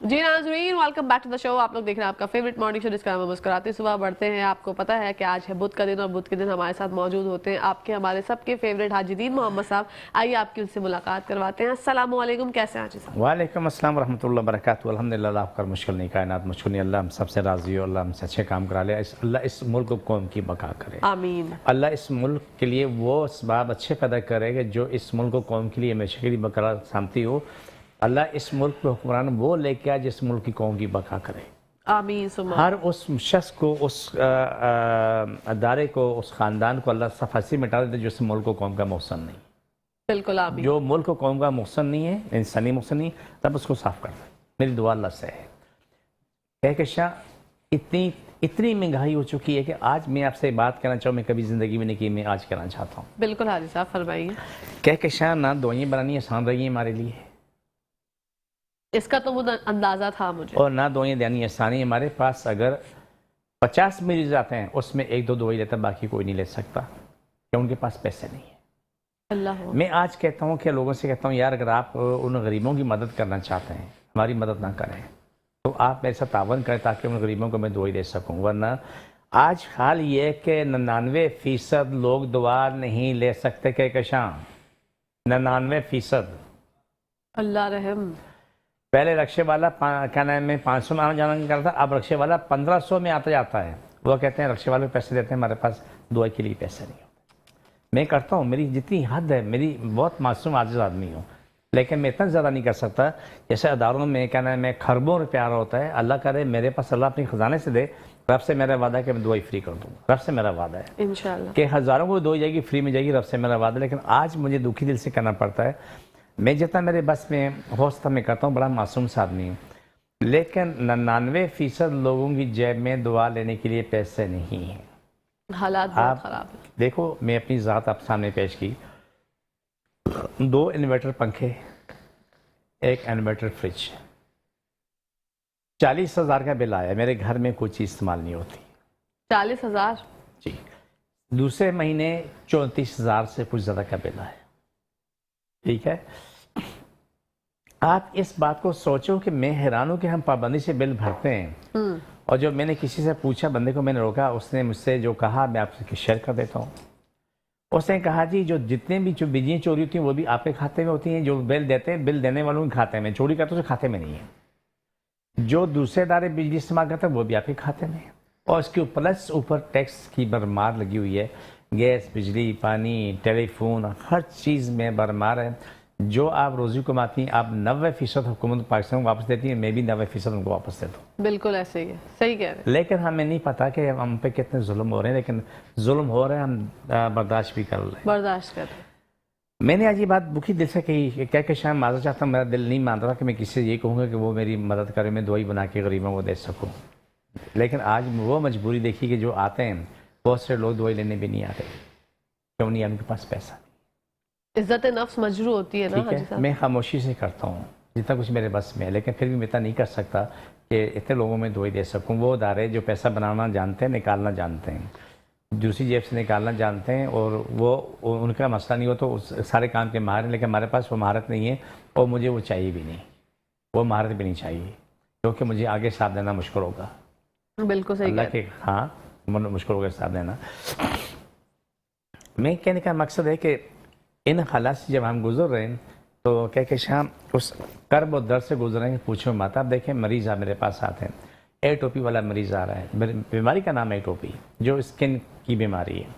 جی ناظرین، welcome back to the شو. آپ لوگ دیکھ رہے ہیں آپ کا فیوریٹ مارننگ شو جس کا نام ہے مسکراتے صبح بڑھتے ہیں. آپ کو پتا ہے کہ آج ہے بدھ کا دن اور بدھ کے دن ہمارے ساتھ موجود ہوتے ہیں آپ کے ہمارے سب کے فیوریٹ حاجی دین محمد صاحب. آئیے آپ کی ان سے ملاقات کرواتے ہیں. السلام علیکم، کیسے ہیں حاجی صاحب؟ وعلیکم السلام ورحمۃ اللہ وبرکاتہ. الحمدللہ، آپ کا مشکل نہیں کائنات مشکل نہیں. اللہ ہم سب سے راضی ہو، اللہ ہم سے اچھے کام کرا لے. اللہ اس ملک و قوم کی بقا کرے. آمین. اللہ اس ملک کے لیے وہ اسباب اچھے پیدا کرے کہ جو اس ملک و قوم کے لیے ہمیشہ کے لیے برقرار سامتی ہو. اللہ اس ملک پہ حکمران وہ لے کے آئے جس ملک کی قوم کی بقا کرے. آمین ثم ہر اس شخص کو، اس ادارے کو، اس خاندان کو اللہ صفحہ سے مٹا دیتے جو اس ملک و قوم کا محسن نہیں. بالکل آمین. جو ملک و قوم کا محسن نہیں ہے، انسانی محسن نہیں، تب اس کو صاف کر دیں. میری دعا اللہ سے ہے. کہکشاں اتنی مہنگائی ہو چکی ہے کہ آج میں آپ سے بات کرنا چاہوں، میں کبھی زندگی میں نہیں کی، میں آج کرنا چاہتا ہوں. بالکل حاجی صاحب فرمائیے. کہکشاں نہ دوائیں بنانی آسان رہی ہیں ہمارے لیے، اس کا تو اندازہ تھا مجھے. اور نہ دوائیں دینی آسانی ہے. ہمارے پاس اگر 50 مریض آتے ہیں اس میں 1-2 دوائی لیتا ہے، باقی کوئی نہیں لے سکتا کہ ان کے پاس پیسے نہیں ہیں. اللہ میں آج کہتا ہوں کہ لوگوں سے کہتا ہوں، یار اگر آپ ان غریبوں کی مدد کرنا چاہتے ہیں، ہماری مدد نہ کریں تو آپ میرے ساتھ تعاون کریں تاکہ ان غریبوں کو میں دعائی دے سکوں. ورنہ آج حال یہ ہے کہ 99% لوگ دعا نہیں لے سکتے. کہکشاں 99%. اللہ رحم. پہلے رکشے والا کیا نام ہے 500 میں آنا جانا کرتا تھا، اب رکشے والا 1500 میں آتا جاتا ہے. وہ کہتے ہیں رکشے والے پیسے دیتے ہیں، ہمارے پاس دعائی کے لیے پیسے نہیں ہوتے. میں کرتا ہوں، میری جتنی حد ہے، میری بہت معصوم عاجز آدمی ہوں، لیکن میں اتنا زیادہ نہیں کر سکتا. جیسے اداروں میں کیا نام ہے خربوں روپیہ ہوتا ہے. اللہ کرے میرے پاس اللہ اپنی خزانے سے دے. رب سے میرا وعدہ ہے کہ میں دعائی فری کر دوں گا. رب سے میرا وعدہ ہے انشاءاللہ کہ ہزاروں کو دعائی جائے گی، فری میں جائے گی. رب سے میرا وعدہ ہے. لیکن آج مجھے دکھی دل سے کرنا پڑتا ہے. میں جتنا میرے بس میں ہو سکتا میں کرتا ہوں. بڑا معصوم سا آدمی ہوں، لیکن 99% لوگوں کی جیب میں دعا لینے کے لیے پیسے نہیں ہیں. حالات بہت خراب ہیں. دیکھو، میں اپنی ذات آپ سامنے پیش کی. 2 انورٹر پنکھے، 1 انورٹر فریج، 40,000 کا بل آیا. میرے گھر میں کوئی چیز استعمال نہیں ہوتی. 40,000؟ جی. دوسرے مہینے 34,000 سے کچھ زیادہ کا بل آیا. ٹھیک ہے، آپ اس بات کو سوچو کہ میں حیران ہوں کہ ہم پابندی سے بل بھرتے ہیں. اور جو میں نے کسی سے پوچھا، بندے کو میں نے روکا، اس نے مجھ سے جو کہا میں آپ سے شیئر کر دیتا ہوں. اس نے کہا جی جو جتنے بھی جو بجلیاں چوری ہوتی ہیں وہ بھی آپ کے کھاتے میں ہوتی ہیں. جو بل دیتے ہیں بل دینے والوں کے کھاتے میں، چوری کرتے ہیں کھاتے میں نہیں ہے. جو دوسرے ادارے بجلی استعمال کرتے ہیں وہ بھی آپ کے کھاتے میں ہے. اور اس کے پلس اوپر ٹیکس کی برمار لگی ہوئی ہے. گیس، بجلی، پانی، ٹیلی فون، ہر چیز میں برمار ہے. جو آپ روزی کماتی ہیں، آپ 90% حکومت پاکستان کو واپس دیتی ہیں، میں بھی 90% ان کو واپس دیتا ہوں. بالکل ایسے ہی ہے، صحیح کہہ رہے ہیں. لیکن ہمیں نہیں پتا کہ ہم پہ کتنے ظلم ہو رہے ہیں. لیکن ظلم ہو رہے ہیں، ہم برداشت بھی کر رہے ہیں. برداشت کر رہے ہیں. میں نے آج یہ بات بخی دل سے کہی کہ شاید معذرت چاہتا ہوں، میرا دل نہیں مان رہا کہ میں کسی سے یہ کہوں گا کہ وہ میری مدد کرے، میں دوائی بنا کے غریبوں کو دے سکوں. لیکن آج وہ مجبوری دیکھی کہ جو آتے ہیں بہت سے لوگ دوائی لینے بھی نہیں آتے، کیوں نہیں؟ ان کے پاس پیسہ نہیں. عزت نفس مجروح ہوتی ہے نا حاجی صاحب. میں خاموشی سے کرتا ہوں جتنا کچھ میرے بس میں ہے، لیکن پھر بھی میں اتنا نہیں کر سکتا کہ اتنے لوگوں میں دوائی دے سکوں. وہ ادارے جو پیسہ بنانا جانتے ہیں، نکالنا جانتے ہیں، دوسری جیب سے نکالنا جانتے ہیں، اور وہ ان کا مسئلہ نہیں ہو تو سارے کام کے ماہر ہیں. لیکن ہمارے پاس وہ مہارت نہیں ہے، اور مجھے وہ چاہیے بھی نہیں. وہ مہارت بھی نہیں چاہیے، کیونکہ مجھے آگے ساتھ دینا مشکل ہوگا. بالکل صحیح اللہ کے ہاں مشکل ہوگا ساتھ دینا. میں کہنے کا مقصد ہے کہ ان حالات سے جب ہم گزر رہے ہیں تو کہ شام اس کرب و درد سے گزر رہے ہیں. پوچھو مات. آپ دیکھیں مریض میرے پاس آتے ہیں. ایٹوپی والا مریض آ رہا ہے. بیماری کا نام ہے ایٹوپی، جو اسکن کی بیماری ہے.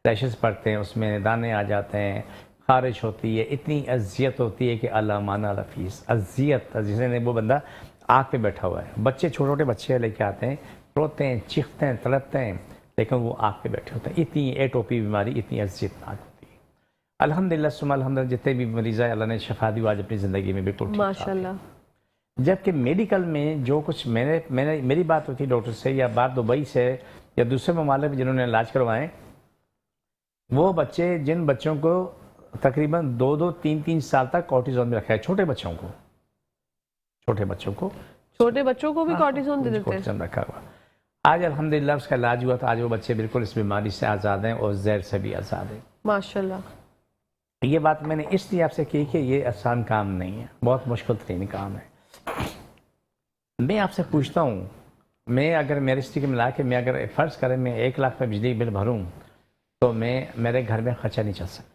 ریشز پڑتے ہیں، اس میں دانے آ جاتے ہیں، خارش ہوتی ہے، اتنی اذیت ہوتی ہے کہ علامانہ رفیس اذیت. جسے وہ بندہ آگ پہ بیٹھا ہوا ہے. بچے چھوٹے چھوٹے بچے لے کے آتے ہیں، روتے ہیں، چیختے ہیں، تڑپتے ہیں، لیکن وہ آگ پہ بیٹھے ہوتے ہیں. اتنی ایٹوپی بیماری اتنی اذیت ناک ہوتی ہے. الحمدللہ ثم الحمدللہ جتنے بھی مریض ہیں اللہ نے شفا دی آج اپنی زندگی میں بالکل ٹھیک ٹھاک. ماشاءاللہ. جبکہ میڈیکل میں جو کچھ میری بات ہوتی ہے ڈاکٹر سے، یا بات دبئی سے یا دوسرے ممالک میں جنہوں نے علاج کروائے، وہ بچے جن بچوں کو تقریباً 2-3 سال تک کارٹیزون میں رکھا ہے، چھوٹے بچوں کو بھی کارٹیزون دے دیتے ہیں. رکھا ہوا. آج الحمدللہ اس کا علاج ہوا. تو آج وہ بچے بالکل اس بیماری سے آزاد ہیں اور زہر سے بھی آزاد ہیں. ماشاءاللہ. یہ بات میں نے اس لیے آپ سے کی کہ یہ آسان کام نہیں ہے، بہت مشکل ترین کام ہے. میں آپ سے پوچھتا ہوں، میں اگر میرے سٹی کے ملا کے میں اگر فرض کریں میں 1 لاکھ میں بجلی بل بھروں تو میں میرے گھر میں خرچہ نہیں چل سکتا.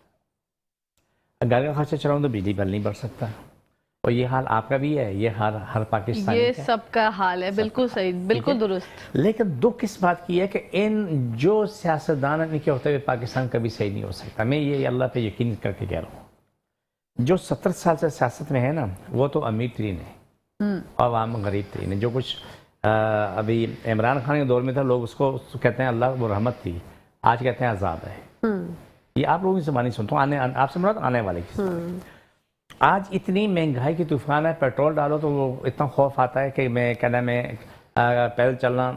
گھر کا خرچہ چلاؤں تو بجلی بل نہیں بڑھ سکتا. اور یہ حال آپ کا بھی ہے، یہ حال ہر پاکستانی یہ کا ہے. سب کا حال ہے. بالکل صحیح، بالکل درست. لیکن دکھ اس بات کی ہے کہ ان جو سیاستدان ان کے ہوتے ہوئے پاکستان کبھی صحیح نہیں ہو سکتا. میں یہ اللہ پہ یقین کر کے کہہ رہا ہوں. جو 70 سال سے سیاست میں ہے نا وہ تو امیر ترین ہے اور عوام غریب ترین ہے. جو کچھ ابھی عمران خان کے دور میں تھا لوگ اس کو کہتے ہیں اللہ وہ رحمت تھی، آج کہتے ہیں عذاب ہے. یہ آپ لوگوں کی زبانی سنتا ہوں، آپ سے مراد آنے والے کی. آج اتنی مہنگائی کی طوفان ہے، پیٹرول ڈالو تو وہ اتنا خوف آتا ہے کہ میں کہنا میں پیدل چلنا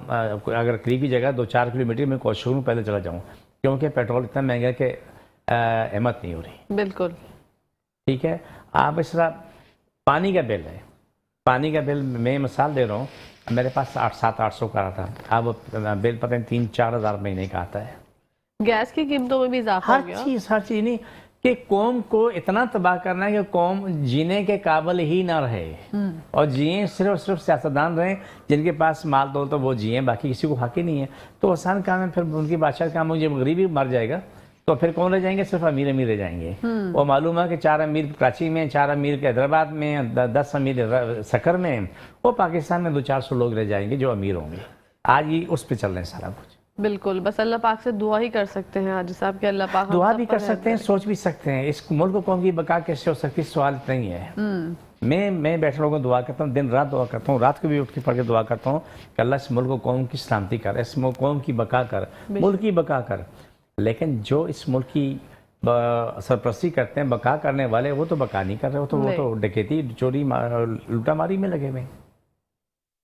اگر قریب کی جگہ 2-4 کلومیٹر میں کوشش کروں پیدل چلا جاؤں، کیونکہ پیٹرول اتنا مہنگا ہے کہ احمد نہیں ہو رہی. بالکل ٹھیک ہے. آپ اس طرح پانی کا بل ہے، پانی کا بل میں مثال دے رہا ہوں، میرے پاس 700-800 کا رہا تھا، اب بل پتہ نہیں 3-4 ہزار مہینے کا آتا ہے. گیس کی قیمتوں میں بھی اضافہ ہو گیا. ہر چیز نہیں کہ قوم کو اتنا تباہ کرنا ہے کہ قوم جینے کے قابل ہی نہ رہے اور جئیں صرف سیاستدان رہیں جن کے پاس مال دولت تو وہ جئیں، باقی کسی کو حق ہی نہیں ہے. تو آسان کام ہے، پھر ان کی بادشاہ کا کام ہے. جب غریبی مر جائے گا تو پھر کون رہ جائیں گے؟ صرف امیر رہ جائیں گے. وہ معلوم ہے کہ 4 امیر کراچی میں، 4 امیر کے حیدرآباد میں، 10 امیر سکر میں، وہ پاکستان میں 200-400 لوگ رہ جائیں گے جو امیر ہوں گے. آج ہی اس پہ چل رہے ہیں سارا کچھ. بالکل، بس اللہ پاک سے دعا ہی کر سکتے ہیں حاجی صاحب کہ اللہ پاک دعا بھی کر سکتے ہیں، سوچ بھی سکتے ہیں. اس ملک کو قوم کی بقا کیسے ہو سکتی سوال نہیں ہے. میں بیٹھے لوگوں کو دعا کرتا ہوں، دن رات دعا کرتا ہوں، رات کو بھی اٹھ کے پڑھ کے دعا کرتا ہوں کہ اللہ اس ملک کو قوم کی سلامتی کر، اس ملک قوم کی بقا کر، ملک کی بقا کر. لیکن جو اس ملک کی سرپرستی کرتے ہیں، بقا کرنے والے، وہ تو بقا نہیں کر رہے، وہ تو ڈکیتی، چوری، لوٹا ماری میں لگے ہوئے.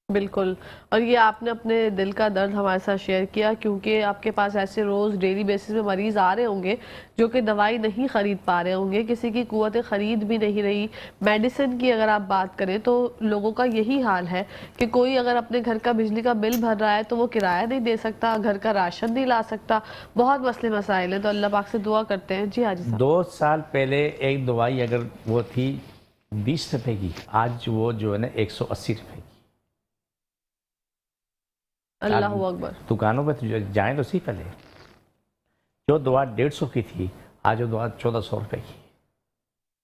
بالکل. اور یہ آپ نے اپنے دل کا درد ہمارے ساتھ شیئر کیا، کیونکہ آپ کے پاس ایسے روز ڈیلی بیسس میں مریض آ رہے ہوں گے جو کہ دوائی نہیں خرید پا رہے ہوں گے، کسی کی قوت خرید بھی نہیں رہی. میڈیسن کی اگر آپ بات کریں تو لوگوں کا یہی حال ہے کہ کوئی اگر اپنے گھر کا بجلی کا بل بھر رہا ہے تو وہ کرایہ نہیں دے سکتا، گھر کا راشن نہیں لا سکتا. بہت مسئلے مسائل ہیں. تو اللہ پاک سے دعا کرتے ہیں. جی حاجی صاحب. 2 سال پہلے ایک دوائی اگر وہ تھی 20 روپے کی، آج وہ جو ہے نا 180 روپے کی. اللہ اکبر. دکانوں پہ جائیں تو سی پہلے جو دوا 150 کی تھی آج وہ دوا 1400 روپے کی.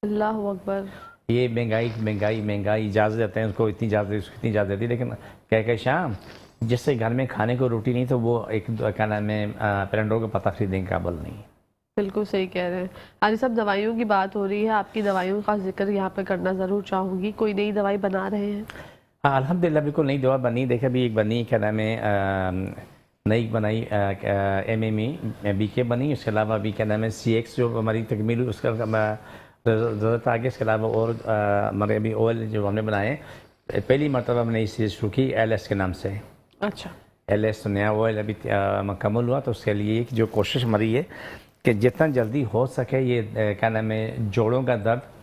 اللہ اکبر. یہ مہنگائی اجازت دیتے ہیں اس کو اتنی اجازت اس کو اتنی اجازت دیتی. لیکن کہ شام جس سے گھر میں کھانے کو روٹی نہیں تو وہ ایک کیا نام ہے پرنڈوں کا پتہ خریدنے کے قابل نہیں. بالکل صحیح کہہ رہے ہیں حاجی صاحب. دوائیوں کی بات ہو رہی ہے، آپ کی دوائیوں کا ذکر یہاں پہ کرنا ضرور چاہوں گی. کوئی نئی دوائی بنا رہے ہیں؟ ہاں الحمدللہ بالکل نئی دوا بنی. دیکھا بھی ایک بنی کیا نام ہے نئی بنائی MME BK بنی. اس کے علاوہ بھی کیا نام ہے CX جو ہماری تکمیل اس کا ضرورت آگے. اس کے علاوہ اور ہمارے ابھی اویل جو ہم نے بنائے پہلی مرتبہ ہم نے اس چیز شروع کی LS کے نام سے. اچھا. LS نیا اویل ابھی مکمل ہوا تو اس کے لیے جو کوشش ہماری ہے کہ جتنا جلدی ہو سکے یہ کیا نام ہے جوڑوں کا درد،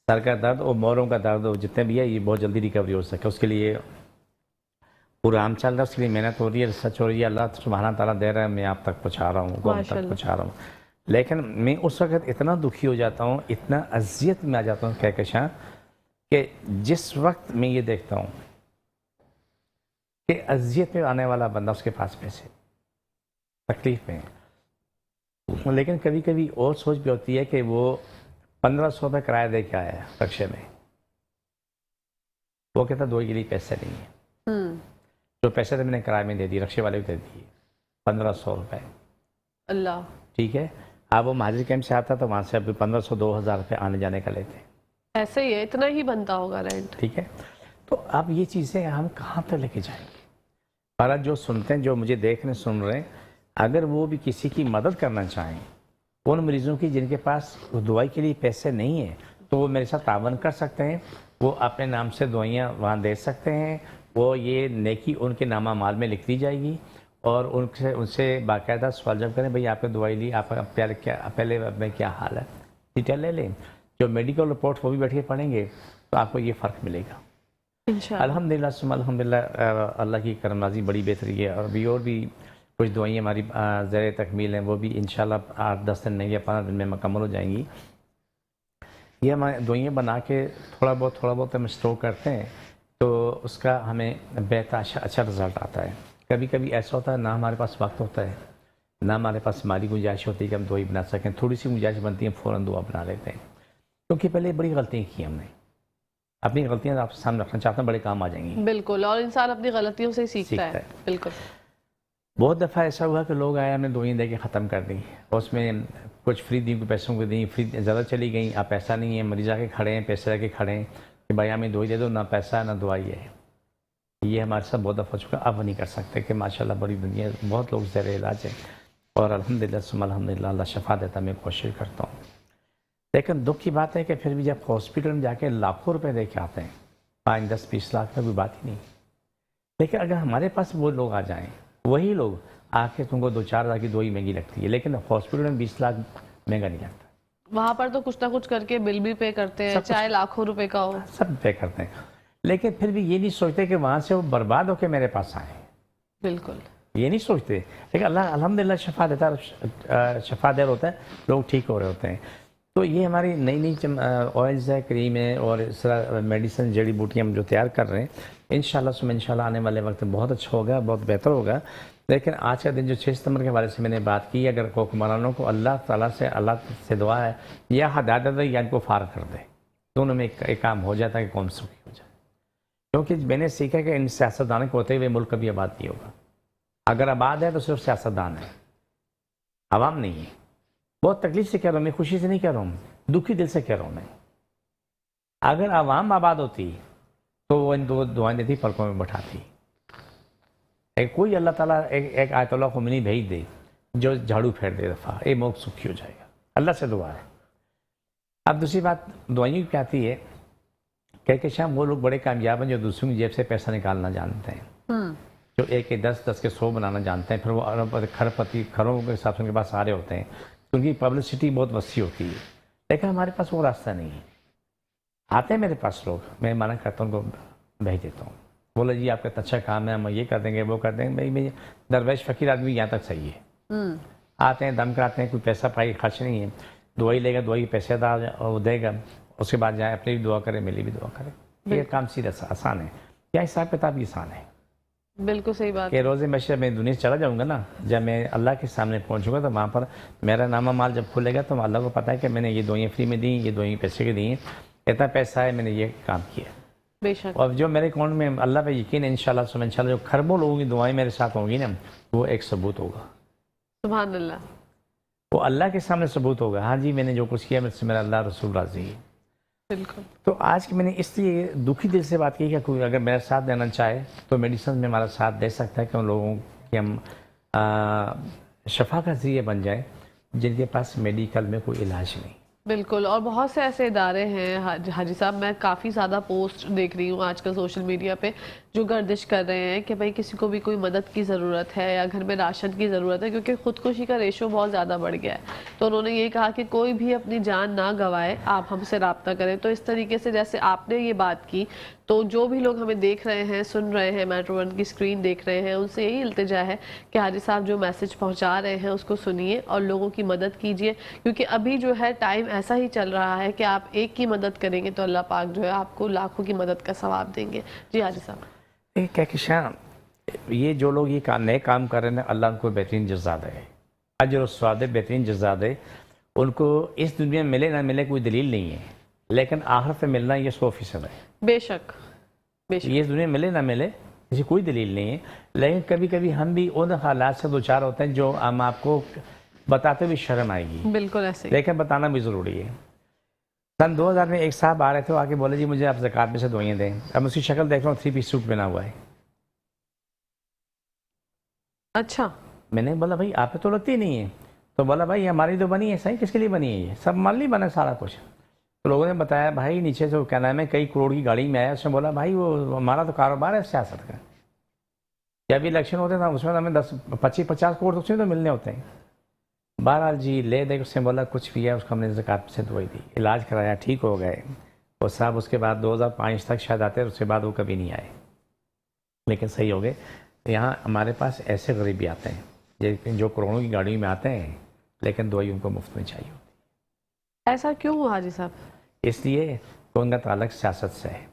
سر کا درد اور موروں کا درد جتنے بھی ہے یہ بہت جلدی ریکوری ہو سکے. اس کے لیے پروگرام چل رہا ہے، اس کے لیے محنت ہو رہی ہے، ریسرچ ہو رہی ہے. اللہ سبحانہ تعالیٰ دے رہا ہے، میں آپ تک پہنچا رہا ہوں، قوم تک پہنچا رہا ہوں. لیکن میں اس وقت اتنا دکھی ہو جاتا ہوں، اتنا اذیت میں آ جاتا ہوں کہکشاں کہ جس وقت میں یہ دیکھتا ہوں کہ اذیت میں آنے والا بندہ اس کے پاس پیسے تکلیف میں ہے، لیکن کبھی کبھی اور سوچ بھی ہوتی ہے کہ وہ 1500 روپے کرایہ دے کے آیا ہے رکشے میں، وہ کہتا دوائی کے لیے پیسے نہیں ہے. جو پیسے تھے میں نے کرایہ میں دے دی، رکشے والے کو دے دیے 1500 روپے. اللہ. ٹھیک ہے. اب وہ مہاجر کیمپ سے آتا تو وہاں سے ابھی 1500-2000 روپے آنے جانے کا لیتے. ایسے ہی ہے، اتنا ہی بنتا ہوگا رینٹ. ٹھیک ہے. تو اب یہ چیزیں ہم کہاں پہ لے کے جائیں گے؟ پر جو سنتے ہیں، جو مجھے دیکھ رہے سن رہے ہیں، اگر وہ بھی کسی کی مدد کرنا چاہیں ان مریضوں کی جن کے پاس دوائی کے لیے پیسے نہیں ہیں تو وہ میرے ساتھ تعاون کر سکتے ہیں. وہ اپنے نام سے دوائیاں وہاں دے سکتے ہیں. وہ یہ نیکی ان کے نامہ مال میں لکھ دی جائے گی اور ان سے باقاعدہ سوال جب کریں بھئی آپ نے دوائی لی، آپ پہلے میں کیا حال ہے، ڈیٹیل لے لیں. جو میڈیکل رپورٹ وہ بھی بیٹھ کے پڑھیں گے تو آپ کو یہ فرق ملے گا الحمدللہ. الحمدللہ اللہ کی کرم نازی بڑی بہتری ہے. اور بھی کچھ دوائیاں ہماری زیر تکمیل ہیں، وہ بھی انشاءاللہ 8-10 دن میں یا 15 دن میں مکمل ہو جائیں گی. یہ ہمارے دوائیاں بنا کے تھوڑا بہت ہم اسٹور کرتے ہیں تو اس کا ہمیں بہتر اچھا رزلٹ آتا ہے. کبھی کبھی ایسا ہوتا ہے نہ ہمارے پاس وقت ہوتا ہے نہ ہمارے پاس مالی گنجائش ہوتی ہے کہ ہم دعائیں بنا سکیں. تھوڑی سی گنجائش بنتی ہے فوراً دعا بنا لیتے ہیں, کیونکہ پہلے بڑی غلطیاں کی ہم نے. اپنی غلطیاں آپ سامنے رکھنا چاہتا ہوں, بڑے کام آ جائیں گی. بالکل, اور انسان اپنی غلطیوں سے ہی سیکھتا ہے. بالکل. بہت دفعہ ایسا ہوا کہ لوگ آئے ہم نے دعائیں دے کے ختم کر دی, اور اس میں کچھ فری دی, کچھ پیسوں کو دی, فری زیادہ چلی گئیں. آپ پیسہ نہیں ہے, مریض آ کے کھڑے ہیں, پیسے رہ کے کھڑے ہیں کہ بھائی ہمیں دعائی دے دو, نہ پیسہ ہے نہ دعائی ہے. یہ ہمارے ساتھ بہت دفعہ ہو چکا. اب نہیں کر سکتے کہ ماشاءاللہ بڑی دنیا بہت لوگ زیر علاج ہیں, اور الحمدللہ ثم الحمدللہ اللہ شفا دیتا, میں کوشش کرتا ہوں. لیکن دکھ کی بات ہے کہ پھر بھی جب ہاسپٹل میں جا کے لاکھوں روپے دے کے آتے ہیں, 5 10 20 لاکھ کا کوئی بات ہی نہیں. لیکن اگر ہمارے پاس وہ لوگ آ جائیں, وہی لوگ آ کے تم کو 2 4 ہزار کی دوائی مہنگی لگتی ہے, لیکن ہاسپٹل میں 20 لاکھ مہنگا نہیں لگتا. وہاں پر تو کچھ نہ کچھ کر کے بل بھی پے کرتے ہیں, چاہے لاکھوں روپے کا ہو, سب پے کرتے ہیں. لیکن پھر بھی یہ نہیں سوچتے کہ وہاں سے وہ برباد ہو کے میرے پاس آئیں. بالکل یہ نہیں سوچتے. لیکن اللہ الحمدللہ شفا دیتا, شفا دیر ہوتا ہے, لوگ ٹھیک ہو رہے ہوتے ہیں. تو یہ ہماری نئی نئی آئلز ہے, کریم ہے, اور اس طرح میڈیسن جڑی بوٹیاں ہم جو تیار کر رہے ہیں, انشاءاللہ آنے والے وقت بہت اچھا ہوگا, بہت بہتر ہوگا. لیکن آج کا دن جو 6 ستمبر کے حوالے سے میں نے بات کی, اگر حکمرانوں کو اللہ تعالیٰ سے دعا ہے یا ہدایت دے یا ان کو فارغ کر دے, دونوں میں ایک کام ہو جاتا ہے کہ قوم سخی ہو جائے. کیونکہ میں نے سیکھا کہ ان سیاستدانوں کو ہوتے ہوئے ملک کبھی آباد نہیں ہوگا. اگر آباد ہے تو صرف سیاستدان ہے, عوام نہیں ہے. بہت تکلیف سے کہہ رہا ہوں میں, خوشی سے نہیں کہہ رہا ہوں, دکھی دل سے کہہ رہا ہوں میں. اگر عوام آباد ہوتی تو وہ ان دو دعائیں دیتی, پلکوں میں بٹھاتی. کوئی اللہ تعالیٰ ایک آیت اللہ خمینی بھیج دے جو جھاڑو پھیر دے دفعہ, یہ ملک سکھی ہو جائے گا. اللہ سے دعا ہے. اب دوسری بات دعائیں کی آتی ہے کہ شام وہ لوگ بڑے کامیاب ہیں جو دوسروں کی جیب سے پیسہ نکالنا جانتے ہیں, جو 1 کے 10 10 کے 100 بنانا جانتے ہیں. پھر وہ کھروں کے حساب سے ان کے پاس سارے ہوتے ہیں, ان کی پبلسٹی بہت وسیع ہوتی ہے. لیکن ہمارے پاس وہ راستہ نہیں ہے. آتے ہیں میرے پاس لوگ, میں منع کرتا ہوں, ان کو بھیج دیتا ہوں. بولا جی آپ کا اچھا کام ہے, ہم یہ کر دیں گے, وہ کر دیں گے. بھائی درویش فقیر آدمی یہاں تک صحیح ہے. آتے ہیں, دم کراتے ہیں, کوئی پیسہ پائی خرچ نہیں ہے, دوائی لے گا, دوائی پیسے دے گا, اس کے بعد جائے اپنی بھی دعا کرے, میری بھی دعا کرے. یہ کام سیدھا آسان ہے. کیا حساب کتاب بھی آسان ہے. بالکل صحیح بات کہ روزے میں دنیا سے چلا جاؤں گا نا, جب میں اللہ کے سامنے پہنچوں گا تو وہاں پر میرا نامہ مال جب کھلے گا تو اللہ کو پتہ ہے کہ میں نے یہ دعائیں فری میں دی, یہ دعائیں پیسے کی دی ہیں, اتنا پیسہ ہے, میں نے یہ کام کیا. بے شک. اور جو میرے اکاؤنٹ میں اللہ پہ یقین ہے انشاءاللہ جو کھربوں لوگوں کی دعائیں میرے ساتھ ہوں گی نا, وہ ایک ثبوت ہوگا. سبحان اللہ. وہ اللہ کے سامنے ثبوت ہوگا, ہاں جی میں نے جو کچھ کیا مجھ سے میرا اللہ رسول راضی ہے. بالکل. تو آج کی میں نے اس لیے دکھی دل سے بات کی کہ کوئی اگر میرا ساتھ دینا چاہے تو میڈیسن میں ہمارا ساتھ دے سکتا ہے, کہ ان لوگوں کی ہم شفا کا ذریعہ بن جائیں جن کے پاس میڈیکل میں کوئی علاج نہیں. بالکل. اور بہت سے ایسے ادارے ہیں حاجی صاحب, میں کافی زیادہ پوسٹ دیکھ رہی ہوں آج کل سوشل میڈیا پہ, جو گردش کر رہے ہیں کہ بھئی کسی کو بھی کوئی مدد کی ضرورت ہے یا گھر میں راشن کی ضرورت ہے, کیونکہ خودکشی کا ریشو بہت زیادہ بڑھ گیا ہے. تو انہوں نے یہ کہا کہ کوئی بھی اپنی جان نہ گوائے, آپ ہم سے رابطہ کریں. تو اس طریقے سے جیسے آپ نے یہ بات کی, تو جو بھی لوگ ہمیں دیکھ رہے ہیں, سن رہے ہیں, میٹرو ون کی اسکرین دیکھ رہے ہیں, ان سے یہی التجا ہے کہ حاجی صاحب جو میسج پہنچا رہے ہیں اس کو سنیے اور لوگوں کی مدد کیجیے. کیونکہ ابھی جو ہے ٹائم ایسا ہی چل رہا ہے کہ آپ ایک کی مدد کریں گے تو اللہ پاک جو ہے آپ کو لاکھوں کی مدد کا ثواب دیں گے. جی حاجی صاحب. کہکشاں یہ جو لوگ یہ نئے کام کر رہے ہیں, اللہ ان کو بہترین جزا دے, اجر و ثواب بہترین جزا دے. ان کو اس دنیا میں ملے نہ ملے کوئی دلیل نہیں ہے, لیکن آخرت میں ملنا یہ 100% ہے. بے شک. بے شک. یہ اس دنیا میں ملے نہ ملے اسے کوئی دلیل نہیں ہے. لیکن کبھی کبھی ہم بھی ان حالات سے دوچار ہوتے ہیں جو ہم آپ کو بتاتے بھی شرم آئے گی. بالکل ایسے ہی. لیکن بتانا بھی ضروری ہے. سن 2000 میں ایک صاحب آ رہے تھے, آ کے بولے جی مجھے آپ زکوٰۃ میں سے دعائیں دیں. اب اس کی شکل دیکھ رہا ہوں 3 پیس سوٹ پہنا ہوا ہے. اچھا. میں نے بولا بھائی آپ تو لگتی نہیں ہے. تو بولا بھائی ہماری تو بنی ہے, صحیح کس کے لیے بنی ہے, یہ سب مان لی بنا سارا کچھ. تو لوگوں نے بتایا بھائی نیچے سے کیا نام ہے کئی کروڑ کی گاڑی میں آیا. اس نے بولا بھائی وہ ہمارا تو کاروبار ہے سیاست کا, جب بھی الیکشن ہوتے تھا اس میں ہمیں 25-50 کروڑ تو اس میں تو ملنے ہوتے ہیں. بہرحال جی لے دے, اس نے بولا کچھ بھی ہے, اس کو ہم نے زکوٰۃ سے دعائی دی, علاج کرایا, ٹھیک ہو گئے. اور صاحب اس کے بعد 2005 تک شاید آتے, اس کے بعد وہ کبھی نہیں آئے, لیکن صحیح ہو گئے. یہاں ہمارے پاس ایسے غریب بھی آتے ہیں جو کروڑوں کی گاڑیوں میں آتے ہیں, لیکن دوائی ان کو مفت میں چاہیے ہوتی ہے. ایسا کیوں ہوا حاجی صاحب؟ اس لیے کہ ان کا تعلق سیاست سے ہے.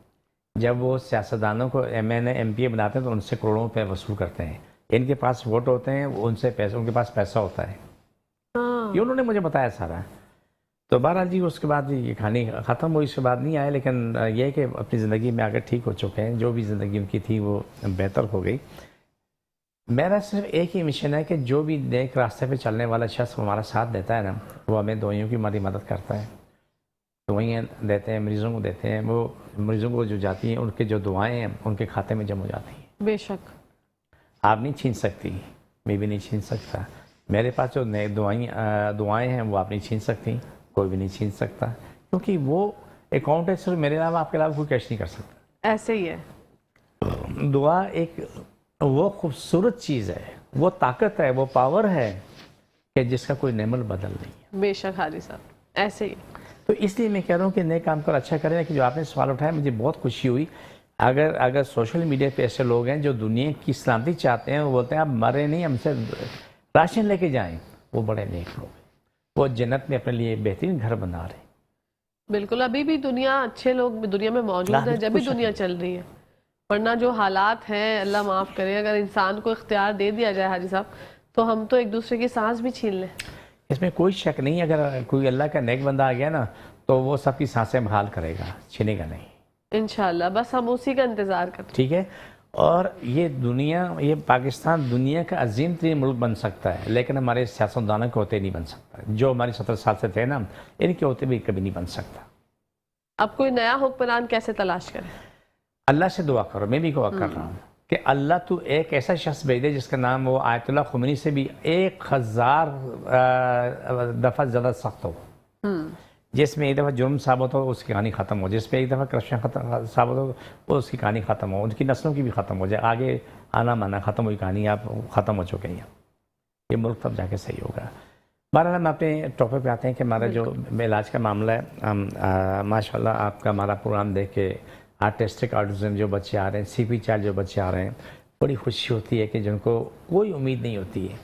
جب وہ سیاستدانوں کو M N A M P A بناتے ہیں تو ان سے کروڑوں روپے وصول کرتے ہیں. ان کے پاس ووٹ ہوتے ہیں, وہ ان سے پیسے, ان کے پاس پیسہ ہوتا ہے. ہاں یہ انہوں نے مجھے بتایا سارا. تو بہرحال جی اس کے بعد یہ کہانی ختم ہوئی, اس کے بعد نہیں آئے, لیکن یہ ہے کہ اپنی زندگی میں آگے ٹھیک ہو چکے ہیں. جو بھی زندگی ان کی تھی وہ بہتر ہو گئی. میرا صرف ایک ہی مشن ہے کہ جو بھی نیک راستے پہ چلنے والا شخص ہمارا ساتھ دیتا ہے نا, وہ ہمیں دوائیوں کی ہماری مدد کرتا ہے, دوائیاں دیتے ہیں, مریضوں کو دیتے ہیں. وہ مریضوں کو جو جاتی ہیں ان کے جو دعائیں ہیں ان کے کھاتے میں جمع ہو جاتی ہیں. بے شک. آپ نہیں چھین سکتی, میں بھی نہیں چھین سکتا. میرے پاس جو نئے دعائیں ہیں وہ آپ نہیں چھین سکتی, کوئی بھی نہیں چھین سکتا, کیونکہ وہ اکاؤنٹ ہے صرف میرے علاوہ, آپ کے علاوہ کوئی کیش نہیں کر سکتا. ایسے ہی ہے. دعا ایک وہ خوبصورت چیز ہے, وہ طاقت ہے, وہ پاور ہے کہ جس کا کوئی نعمت بدل نہیں ہے. بے شک حاجی صاحب, ایسے ہی. تو اس لیے میں کہہ رہا ہوں کہ نئے کام کر اچھا کریں. کہ جو آپ نے سوال اٹھایا مجھے بہت خوشی ہوئی. اگر سوشل میڈیا پہ ایسے لوگ ہیں جو دنیا کی سلامتی چاہتے ہیں, وہ بولتے ہیں آپ مرے نہیں, ہم سے راشن لے کے جائیں, وہ بڑے نیک لوگ ہیں. وہ جنت میں اپنے لیے بہترین گھر بنا رہے ہیں. بالکل. ابھی بھی دنیا, اچھے لوگ دنیا میں موجود ہیں جب بھی دنیا چل رہی ہے, ورنہ جو حالات ہیں اللہ معاف کرے, اگر انسان کو اختیار دے دیا جائے حاجی صاحب تو ہم تو ایک دوسرے کی سانس بھی چھین لیں. اس میں کوئی شک نہیں. اگر کوئی اللہ کا نیک بندہ آ گیا نا تو وہ سب کی سانسیں بحال کرے گا, چھینے گا نہیں انشاءاللہ. بس ہم اسی کا انتظار کرتے ہیں. ٹھیک ہے. اور یہ دنیا, یہ پاکستان دنیا کا عظیم ترین ملک بن سکتا ہے, لیکن ہمارے سیاستدانوں کے ہوتے نہیں بن سکتا. جو ہماری 70 سال سے تھے نا, ان کے ہوتے بھی کبھی نہیں بن سکتا. اب کوئی نیا حکمران کیسے تلاش کرے؟ اللہ سے دعا کرو. میں بھی دعا کر رہا ہوں کہ اللہ تو ایک ایسا شخص بھیج دے جس کا نام وہ آیت اللہ خمینی سے بھی 1000 دفعہ زیادہ سخت ہو, جس میں ایک دفعہ جرم ثابت ہو اس کی کہانی ختم ہو, جس میں ایک دفعہ کرپشن ثابت ہو وہ اس کی کہانی ختم ہو, ان کی نسلوں کی بھی ختم ہو جائے. آگے آنا مانا ختم ہوئی کہانی, آپ ختم ہو چکے ہیں. یہ ملک تب جا کے صحیح ہوگا. بہرحال ہم اپنے ٹاپک پہ آتے ہیں کہ ہمارا جو علاج کا معاملہ ہے. ہم ماشاء اللہ آپ کا ہمارا پروگرام دیکھ کے آرٹسٹک آرٹزم جو بچے آ رہے ہیں, سی پی چائلڈ جو بچے آ رہے ہیں, بڑی خوشی ہوتی ہے کہ جن کو کوئی امید نہیں ہوتی ہے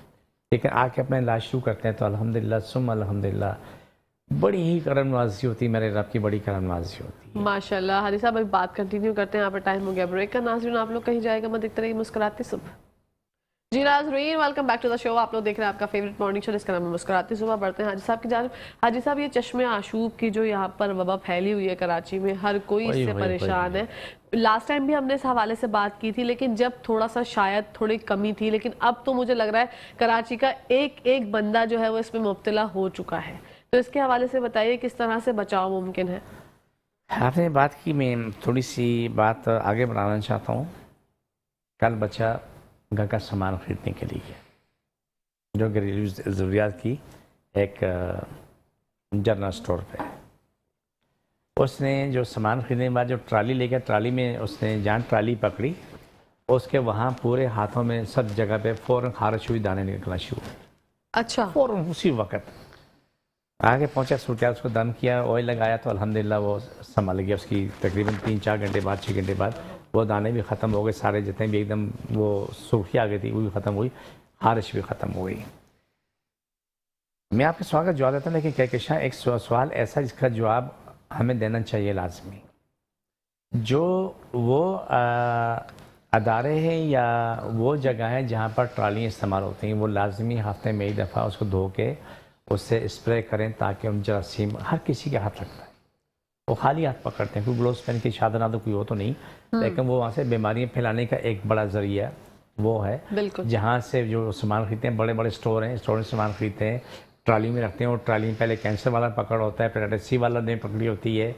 لیکن آ کے اپنا علاج شروع کرتے ہیں تو الحمدللہ ثم الحمدللہ بڑی ہی کرم نوازی ہوتی ہے. میرے رب کی بڑی کرم نوازی ہوتی ہے. ماشاءاللہ. حاجی صاحب ابھی بات کنٹینیو کرتے ہیں, یہاں پر ٹائم ہو گیا بریک کا. ناظرین آپ لوگ کہیں جائے گا مت, دیکھتے رہیے مسکراتی صبح. جی ناظرین ویلکم بیک ٹو دا شو. آپ لوگ دیکھ رہے ہیں آپ کا فیوریٹ مارننگ شو جس کا نام ہے مسکراتی صبح. بڑھتے ہیں حاجی صاحب کی جانب. حاجی صاحب یہ چشم آشوب کی جو یہاں پر وبا پھیلی ہوئی ہے کراچی میں, ہر کوئی اس سے پریشان ہے. لاسٹ ٹائم بھی ہم نے اس حوالے سے بات کی تھی, لیکن جب تھوڑا سا شاید تھوڑی کمی تھی, لیکن اب تو مجھے لگ رہا ہے کراچی کا ایک بندہ جو ہے وہ اس میں مبتلا ہو چکا ہے. تو اس کے حوالے سے بتائیے کس طرح سے بچاؤ ممکن ہے؟ آپ نے بات کی, میں تھوڑی سی بات آگے بڑھانا چاہتا ہوں. کل بچہ گھر کا سامان خریدنے کے لیے گیا, جو گھریلو ضروریات کی ایک جنرل اسٹور پہ. اس نے جو سامان خریدنے کے بعد جو ٹرالی لے گیا, ٹرالی میں اس نے جان ٹرالی پکڑی, اس کے وہاں پورے ہاتھوں میں سب جگہ پہ فوراً خارش ہوئی, دانے نکلنا شروع ہوئے. اچھا. فوراً اسی وقت آگے پہنچا, سوٹیا اس کو دم کیا, آئل لگایا تو الحمدللہ وہ سنبھل گیا. اس کی تقریباً 3-4 گھنٹے بعد 6 گھنٹے بعد وہ دانے بھی ختم ہو گئے, سارے جتنے بھی ایک دم وہ سرخی آ گئی تھی وہ بھی ختم ہوئی, خارش بھی ختم ہو گئی. میں آپ کے سوال کا جواب دیتا ہوں, لیکن کہکشاں ایک سوال ایسا جس کا جواب ہمیں دینا چاہیے لازمی. جو وہ ادارے ہیں یا وہ جگہ ہیں جہاں پر ٹرالیاں استعمال ہوتی ہیں, وہ لازمی ہفتے میں ایک دفعہ اس کو دھو کے اس سے اسپرے کریں تاکہ ان جراثیم, ہر کسی کے ہاتھ لگتا ہے, وہ خالی ہاتھ پکڑتے ہیں, کوئی گلوز پہن کے شادنا تو کوئی ہو تو نہیں, لیکن وہ وہاں سے بیماریاں پھیلانے کا ایک بڑا ذریعہ وہ ہے. بالکل. جہاں سے جو سامان خریدتے ہیں, بڑے بڑے اسٹور ہیں, اسٹور میں سامان خریدتے ہیں, ٹرالی میں رکھتے ہیں, اور ٹرالی میں پہلے کینسر والا پکڑ ہوتا ہے, پھر ہیپاٹائٹس سی والا نے پکڑی ہوتی ہے,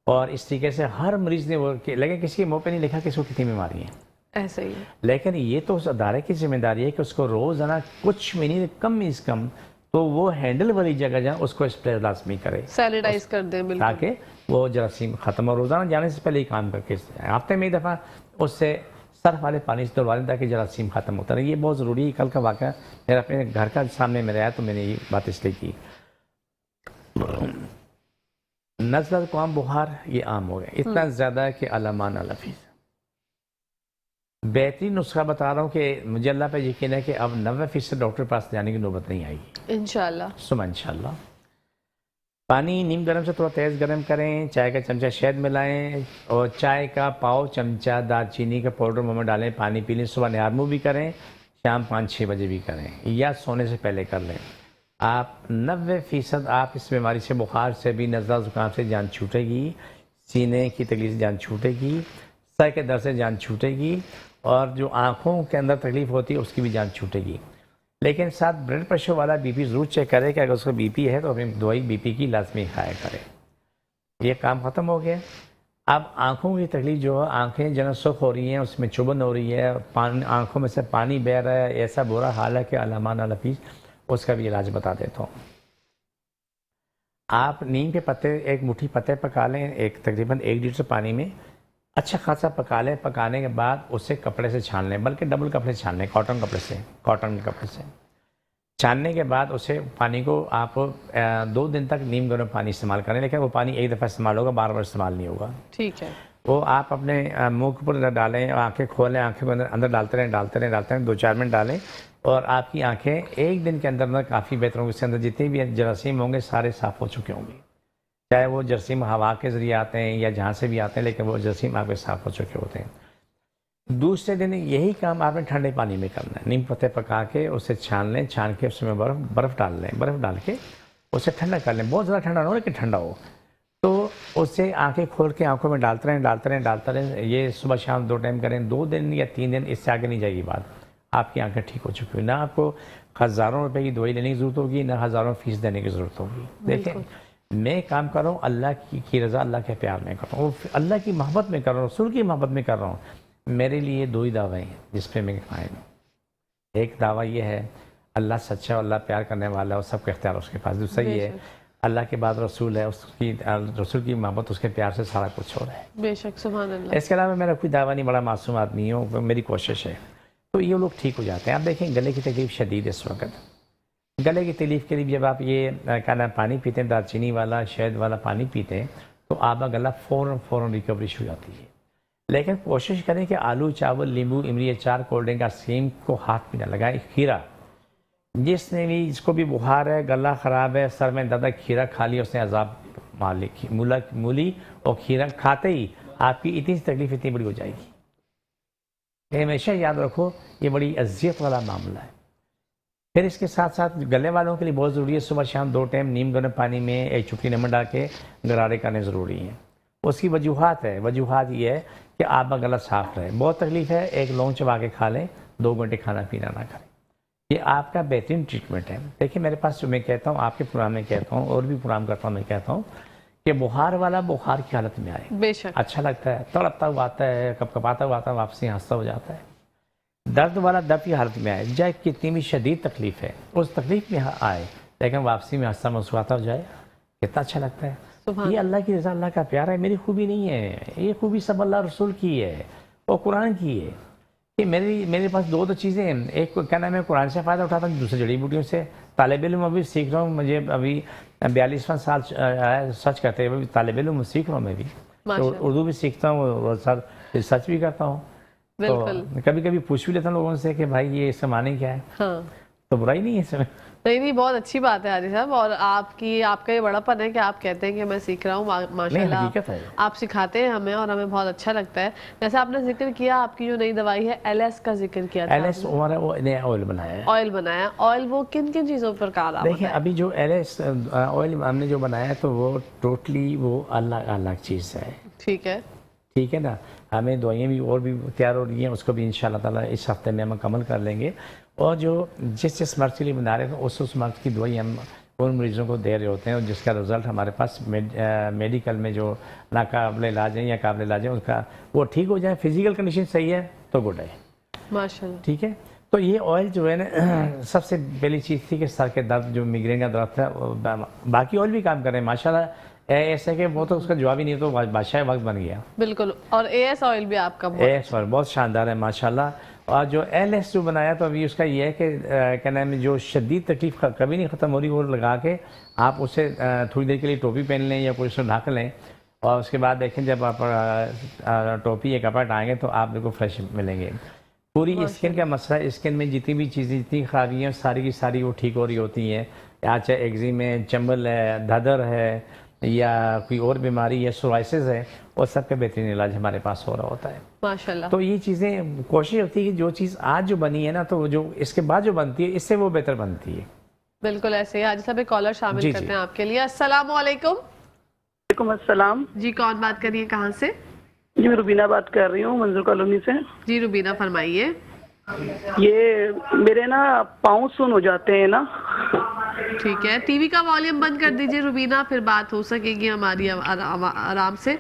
اور اس طریقے سے ہر مریض نے وہ لیکن کسی کے منہ پہ نہیں لکھا کہ اس کو کتنی بیماری ہیں. ایسا ہی ہے. لیکن یہ تو اس ادارے کی ذمہ داری ہے کہ اس کو روزانہ کچھ منٹ کم از کم تو وہ ہینڈل والی جگہ جہاں اس کو اسپرے لازمی کرے, سینیٹائز کر دیں. بالکل. تاکہ وہ جراثیم ختم ہو. روزانہ جانے سے پہلے ہی کام کر کے ہفتے میں ایک دفعہ اس سے صرف والے پانی سے دھلوا لیں تاکہ جراثیم ختم ہوتا رہے. یہ بہت ضروری ہے. کل کا واقعہ میرا اپنے گھر کا سامنے میں رہا تو میں نے یہ بات اس لیے کی. نزلہ زکام بخار یہ عام ہو گیا, اتنا زیادہ کہ علمان الفیظ. بہترین نسخہ بتا رہا ہوں کہ مجھے اللہ پہ یقین ہے کہ اب 90% ڈاکٹر پاس جانے کی نوبت نہیں آئے گی انشاءاللہ. ثم انشاءاللہ. پانی نیم گرم سے تھوڑا تیز گرم کریں، چائے کا چمچہ شہد ملائیں اور چائے کا پاؤ چمچہ دار چینی کا پاؤڈر منہ میں ڈالیں، پانی پی لیں، صبح نہار منہ بھی کریں، شام 5-6 بجے بھی کریں یا سونے سے پہلے کر لیں۔ آپ 90% آپ اس بیماری سے، بخار سے بھی، نزلہ زکام سے جان چھوٹے گی، سینے کی تکلیف سے جان چھوٹے گی، سر کے درد سے جان چھوٹے گی، اور جو آنکھوں کے اندر تکلیف ہوتی ہے اس کی بھی جان چھوٹے گی۔ لیکن ساتھ بلڈ پریشر والا بی پی ضرور چیک کرے کہ اگر اس کو بی پی ہے تو اپنی دوائی بی پی کی لازمی کھایا کرے۔ یہ کام ختم ہو گیا۔ اب آنکھوں کی تکلیف جو ہے، آنکھیں جو ہے سرخ ہو رہی ہیں، اس میں چبھن ہو رہی ہے، آنکھوں میں سے پانی بہہ رہا ہے، ایسا برا حال ہے کہ علامہ لفیظ، اس کا بھی علاج بتا دیتا ہوں۔ آپ نیم کے پتے، ایک مٹھی پتے پکا لیں، تقریباً 1 لیٹر پانی میں اچھا خاصا پکا لیں۔ پکانے کے بعد اسے کپڑے سے چھان لیں، بلکہ ڈبل کپڑے سے چھان لیں، کاٹن کے کپڑے سے چھاننے کے بعد اسے پانی کو آپ 2 دن تک نیم گرم پانی استعمال کریں، لیکن وہ پانی ایک دفعہ استعمال ہوگا، بار بار استعمال نہیں ہوگا۔ ٹھیک ہے۔ وہ آپ اپنے منہ کے اوپر ڈالیں، آنکھیں کھولیں، آنکھیں کو اندر ڈالتے رہیں 2-4 منٹ ڈالیں، اور آپ کی آنکھیں 1 دن کے اندر کافی بہتر ہوں گی۔ اس کے اندر جتنے بھی جراثیم ہوں گے سارے صاف ہو چکے ہوں گے، چاہے وہ جراثیم ہوا کے ذریعے آتے ہیں یا جہاں سے بھی آتے ہیں، لیکن وہ جراثیم آپ کے صاف ہو چکے ہوتے ہیں۔ دوسرے دن یہی کام آپ نے ٹھنڈے پانی میں کرنا ہے، نیم پتے پکا کے اسے چھان لیں، چھان کے اس میں برف ڈال لیں، برف ڈال کے اسے ٹھنڈا کر لیں، بہت زیادہ ٹھنڈا نہ ہو لیکن ٹھنڈا ہو، تو اسے آنکھیں کھول کے آنکھوں میں ڈالتے رہیں۔ یہ صبح شام 2 ٹائم کریں، 2 دن یا 3 دن، اس سے آگے نہیں جائے گی بات، آپ کی آنکھیں ٹھیک ہو چکی ہوئی، نہ آپ کو ہزاروں روپے کی دوائی لینے کی ضرورت ہوگی، نہ ہزاروں فیس دینے کی ضرورت ہوگی۔ دیکھیں، میں کام کر رہا ہوں اللہ کی رضا، اللہ کے پیار میں کر رہا ہوں، اللہ کی محبت میں کر رہا ہوں، رسول کی محبت میں کر رہا ہوں۔ میرے لیے 2 ہی دعویں ہیں جس پہ میں قائم ہوں۔ ایک دعویٰ یہ ہے اللہ سچا اور اللہ پیار کرنے والا ہے اور سب کا اختیار اس کے پاس۔ دوسرا یہ ہے اللہ کے بعد رسول ہے، رسول کی محبت، اس کے پیار سے سارا کچھ ہو رہا ہے۔ بے شک، سبحان اللہ۔ اس کے علاوہ میرا کوئی دعویٰ نہیں، بڑا معصوم آدمی ہوں، میری کوشش ہے، تو یہ لوگ ٹھیک ہو جاتے ہیں۔ آپ دیکھیں گلے کی تکلیف شدید ہے اس وقت، گلے کی تکلیف کے لیے جب آپ یہ کیا نام پانی پیتے ہیں، دار چینی والا، شہد والا پانی پیتے ہیں، تو آپ کا گلا فوراً ریکوری شروع ہو جاتی ہے۔ لیکن کوشش کریں کہ آلو، چاول، لیمبو، املی، اچار، کولڈ ڈرنک، آئس کریم کو ہاتھ میں نہ لگائیں۔ کھیرا، جس کو بھی بخار ہے، گلا خراب ہے، سر میں درد ہے، کھیرا کھا لیا اس نے عذاب مار لی۔ مولی اور کھیرا کھاتے ہی آپ کی اتنی تکلیف اتنی بڑی ہو جائے گی۔ یہ ہمیشہ یاد رکھو، یہ بڑی اذیت والا معاملہ ہے۔ پھر اس کے ساتھ ساتھ گلے والوں کے لیے بہت ضروری ہے، صبح شام 2 ٹائم نیم گرم پانی میں 1 چٹکی نمک ڈال کے غرارے کرنے ضروری ہیں۔ اس کی وجوہات یہ ہے کہ آپ کا گلا صاف رہے۔ بہت تکلیف ہے، 1 لونگ چبا کے کھا لیں، 2 گھنٹے کھانا پینا نہ کریں، یہ آپ کا بہترین ٹریٹمنٹ ہے۔ دیکھیں میرے پاس جو میں کہتا ہوں، آپ کے پروگرام میں کہتا ہوں، اور بھی پروگرام کرتا ہوں، میں کہتا ہوں کہ بخار والا بخار کی حالت میں آئے، بے شک، اچھا لگتا ہے، تڑپتا ہوا آتا ہے، کپکپاتا ہوا آتا ہے، واپسی ہنستا ہو جاتا ہے۔ درد والا درد کی حالت میں آئے، چاہے کتنی بھی شدید تکلیف ہے، اس تکلیف میں آئے، لیکن واپسی میں ہنستا مسکراتا ہو جائے، کتنا اچھا لگتا ہے۔ یہ اللہ کی رضا، اللہ کا پیار ہے، میری خوبی نہیں ہے، یہ خوبی سب اللہ رسول کی ہے اور قرآن کی ہے۔ کہ میرے پاس 2 چیزیں ہیں، ایک کیا نام ہے، قرآن سے فائدہ اٹھاتا ہوں، دوسرے جڑی بوٹیوں سے۔ طالب علم ابھی سیکھ رہا ہوں، مجھے ابھی 42واں سال سچ کرتے ہیں، طالب علم سیکھ رہا ہوں میں بھی، تو اردو بھی سیکھتا ہوں اور سچ بھی کرتا ہوں۔ تو کبھی کبھی پوچھ بھی لیتا ہوں لوگوں سے کہ بھائی یہ اس کا معنی کیا ہے، تو برائی نہیں ہے اس میں۔ نہیں، بہت اچھی بات ہے حاجی صاحب، اور آپ کا یہ بڑا پن ہے کہ آپ کہتے ہیں کہ میں سیکھ رہا ہوں، ماشاءاللہ آپ سکھاتے ہیں ہمیں اور ہمیں بہت اچھا لگتا ہے۔ جیسے آپ نے ذکر کیا، آپ کی جو نئی دوائی ہے LS کا ذکر کیا تھا، LS ہمارا وہ نیا آئل بنایا ہے۔ آئل وہ کن چیزوں پر کارآمد ہے؟ دیکھیں ابھی جو LS آئل ہم نے جو بنایا ہے تو وہ ٹوٹلی وہ الگ چیز ہے۔ ٹھیک ہے نا، ہمیں دوائیاں بھی اور بھی تیار ہو رہی ہیں، اس کو بھی انشاءاللہ تعالیٰ اس ہفتے میں ہم مکمل کر لیں گے، اور جو جس مرض کے لیے بنا رہے ہیں اس مرض کی دوائی ہم ان مریضوں کو دے رہے ہوتے ہیں، اور جس کا رزلٹ ہمارے پاس میڈیکل میں جو ناقابل علاج ہیں یا قابل علاج ہیں، اس کا وہ ٹھیک ہو جائے، فزیکل کنڈیشن صحیح ہے تو گڈ ہے، ماشاءاللہ۔ ٹھیک ہے، تو یہ آئل جو ہے نا، سب سے پہلی چیز تھی کہ سر کے درد جو میگرین کا درد تھا، باقی آئل بھی کام کر رہے ہیں ماشاءاللہ، ایسے کہ وہ تو اس کا جواب ہی نہیں، تو بادشاہ وقت بن گیا۔ بالکل، اور AS آئل بھی آپ کا AS آئل بہت شاندار ہے ماشاءاللہ۔ اور جو LS جو بنایا تو ابھی اس کا یہ ہے کہ کیا نام ہے، جو شدید تکلیف کبھی نہیں ختم ہو رہی، وہ لگا کے آپ اسے تھوڑی دیر کے لیے ٹوپی پہن لیں یا کوئی اس کو ڈھک لیں، اور اس کے بعد دیکھیں جب آپ ٹوپی یا کپڑا ڈالیں گے تو آپ بالکل فریش ملیں گے۔ پوری اسکن کا مسئلہ، اسکن میں جتنی بھی چیزیں جتنی خرابیاں ساری کی ساری وہ ٹھیک ہو رہی ہوتی ہیں، یا چاہے ایگزیم ہے، چمبل ہے، دھدر ہے، یا کوئی اور بیماری ہے، سورائسس ہے، وہ سب کا بہترین علاج ہمارے پاس ہو رہا ہوتا ہے. ماشاءاللہ. تو یہ چیزیں کوشش ہوتی ہے کہ جو چیز آج جو بنی ہے نا، تو جو اس کے بعد جو بنتی ہے اس سے وہ بہتر بنتی ہے. بالکل ایسے ہی. آج سب ایک کالر شامل جی کرتے ہیں آپ کے لیے. السلام علیکم. وعلیکم السلام. جی کون بات کر رہی ہے، کہاں سے؟ جی میں روبینہ بات کر رہی ہوں منظور کالونی سے. جی روبینہ فرمائیے. یہ میرے نا پاؤں سن ہو جاتے ہیں نا. ٹھیک ہے، ٹی وی کا والیوم بند کر دیجئے روبینہ، پھر بات ہو سکے گی ہماری آرام سے.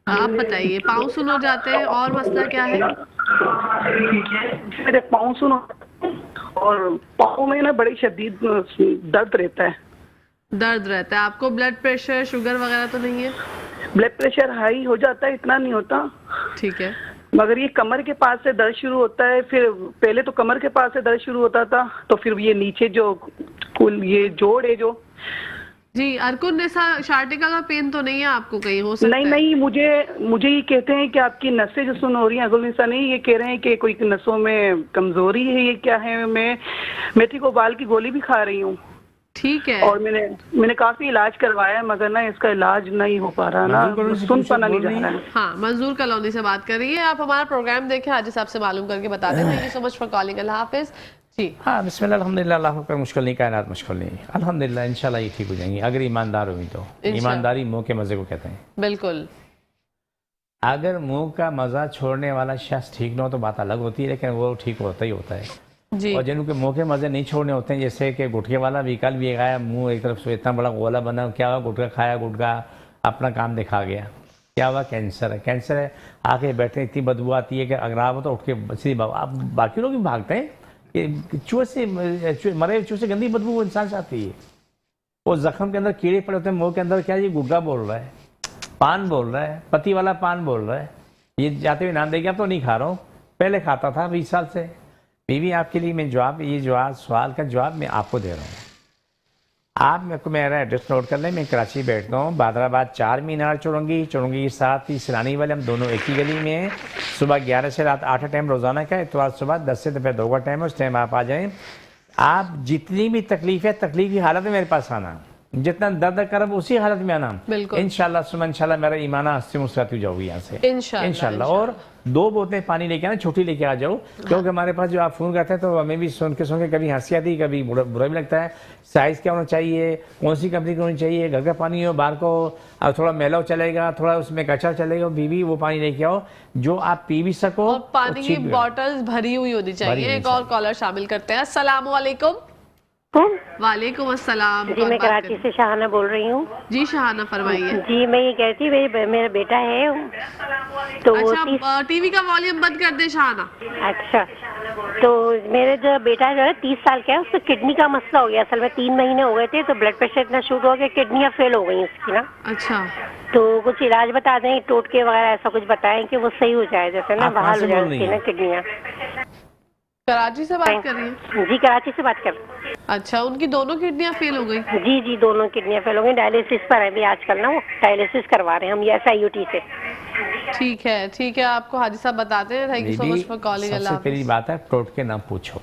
آپ بتائیے، پاؤں سن ہو جاتے ہیں اور مسئلہ کیا ہے؟ میرے پاؤں سن ہو جاتے ہیں اور پاؤں میں نا بڑی شدید درد رہتا ہے. درد رہتا ہے. آپ کو بلڈ پریشر، شوگر وغیرہ تو نہیں ہے؟ بلڈ پریشر ہائی ہو جاتا ہے، اتنا نہیں ہوتا. ٹھیک ہے. مگر یہ کمر کے پاس سے درد شروع ہوتا ہے. پھر پہلے تو کمر کے پاس سے درد شروع ہوتا تھا، تو پھر یہ نیچے جو یہ جوڑ ہے جو. جی ارکن شارٹیکا کا پین تو نہیں ہے آپ کو کہیں؟ ہو سکتا ہے. نہیں مجھے یہ کہتے ہیں کہ آپ کی نسیں جو سن ہو رہی ہیں اگلنسا نہیں، یہ کہہ رہے ہیں کہ کوئی نسوں میں کمزوری ہے. یہ کیا ہے؟ میں میتھی کو بال کی گولی بھی کھا رہی ہوں. ٹھیک ہے. اور میں نے کافی علاج کروایا مگر نا اس کا علاج نہیں ہو پا رہا نا، سن پانا نہیں جا رہا ہے. ہاں منظور کالونی سے بات کر رہی ہے آپ. ہمارا پروگرام دیکھیں، آج صاحب سے معلوم کر کے بتا دیں. Thank you so much for calling. اللہ حافظ. جی ہاں بسم اللہ الحمدللہ. اللہ کا مشکل نہیں، کائنات مشکل نہیں. الحمدللہ انشاءاللہ یہ ٹھیک ہو جائیں گی اگر ایماندار ہوئی تو. ایمانداری منہ کے مزے کو کہتے ہیں. بالکل. اگر منہ کا مزہ چھوڑنے والا شخص ٹھیک نہ ہو تو بات الگ ہوتی ہے، لیکن وہ ٹھیک ہوتا ہی ہوتا ہے. جی. اور جن کے منہ کے مزے نہیں چھوڑنے ہوتے ہیں، جیسے کہ گٹکے والا بھی کل بھی آیا، منہ ایک طرف سے اتنا بڑا گولا بنا، کیا ہوا؟ گٹکا کھایا، گٹکا اپنا کام دکھا گیا. کیا ہوا؟ کینسر ہے. کینسر ہے، آ کے بیٹھے اتنی بدبو آتی ہے کہ اگر آپ ہو تو اٹھ کے سیدھی آپ باقی لوگ بھی بھاگتے ہیں کہ چوہے سے مرے چوہے سے گندی بدبو وہ انسان سے آتی ہے. وہ زخم کے اندر کیڑے پڑے ہوتے ہیں منہ کے اندر. کیا یہ گٹکا بول رہا ہے، پان بول رہا ہے، پتی والا پان بول رہا ہے. یہ جاتے ہوئے نام دے گیا تو نہیں کھا رہا ہوں، پہلے کھاتا تھا 20 سال سے. بیوی آپ کے لیے میں سوال کا جواب میں آپ کو دے رہا ہوں. آپ میرا ایڈریس نوٹ کر لیں. میں کراچی بیٹھتا ہوں، بادر آباد 4 مینار چورنگی کے ساتھ ہی سیلانی والے، ہم دونوں ایک ہی گلی میں ہیں. صبح 11 سے رات 8 ٹائم روزانہ کا. اتوار صبح 10 سے دوپہر 2 کا ٹائم ہے، اس ٹائم آپ آ جائیں. آپ جتنی بھی تکلیف ہے، تکلیف کی حالت میں میرے پاس آنا. جتنا درد کرب اسی حالت میں آنا. بالکل. انشاءاللہ سمجھ انشاءاللہ میرا ایمانہ ہستی مسکراتی ہو جاؤ گی یہاں سے انشاءاللہ. اور 2 بوتلیں پانی لے کے آنا، چھوٹی لے کے آ جاؤ. کیونکہ ہمارے پاس جو آپ فون کرتے ہیں تو ہمیں بھی سن کے کبھی ہنسی آتی، کبھی برا بھی لگتا ہے. سائز کیا ہونا چاہیے، کون سی کمپنی کی ہونی چاہیے، گھر کا پانی ہو، باہر کو تھوڑا میلا چلے گا، تھوڑا اس میں کچا چلے گا. بیوی وہ پانی لے کے آؤ جو آپ پی بھی سکو. اور پانی کی بوٹل بھری ہوئی ہونی چاہیے. ایک اور کالر شامل کرتے ہیں. السلام علیکم. وعلیکم السلام. جی میں کراچی سے شاہانہ بول رہی ہوں. جی شاہانہ فرمائیے. جی میں یہ کہتی میرا بیٹا ہے تو اچھا ٹی وی کا والیوم بند کر دیں شاہانہ. اچھا تو میرا جو بیٹا جو ہے 30 سال کا ہے، اس کو کڈنی کا مسئلہ ہو گیا. اصل میں 3 مہینے ہو گئے تھے تو بلڈ پریشر اتنا شوٹ ہو گیا، کڈنیاں فیل ہو گئی اس کی نا. اچھا تو کچھ علاج بتا دیں، ٹوٹکے وغیرہ ایسا کچھ بتائیں کہ وہ صحیح ہو جائے، جیسے نا بحال ہو جائے اس کی نا کڈنیاں. کراچی سے بات کر رہی ہیں؟ جی کراچی سے بات کر رہی ہوں. اچھا ان کی دونوں کڈنیاں فیل ہو گئی؟ جی دونوں کڈنیاں فیل ہو گئی. ڈائلیسس پر ہے بھی آج کل نا، وہ ڈائلیسس کروا رہے ہیں ہم SIUT سے. ٹھیک ہے آپ کو حاجی صاحب بتاتے ہیں. Thank you so much for calling. اللہ سب سے پہلی بات ہے ٹوٹکے نہ پوچھو.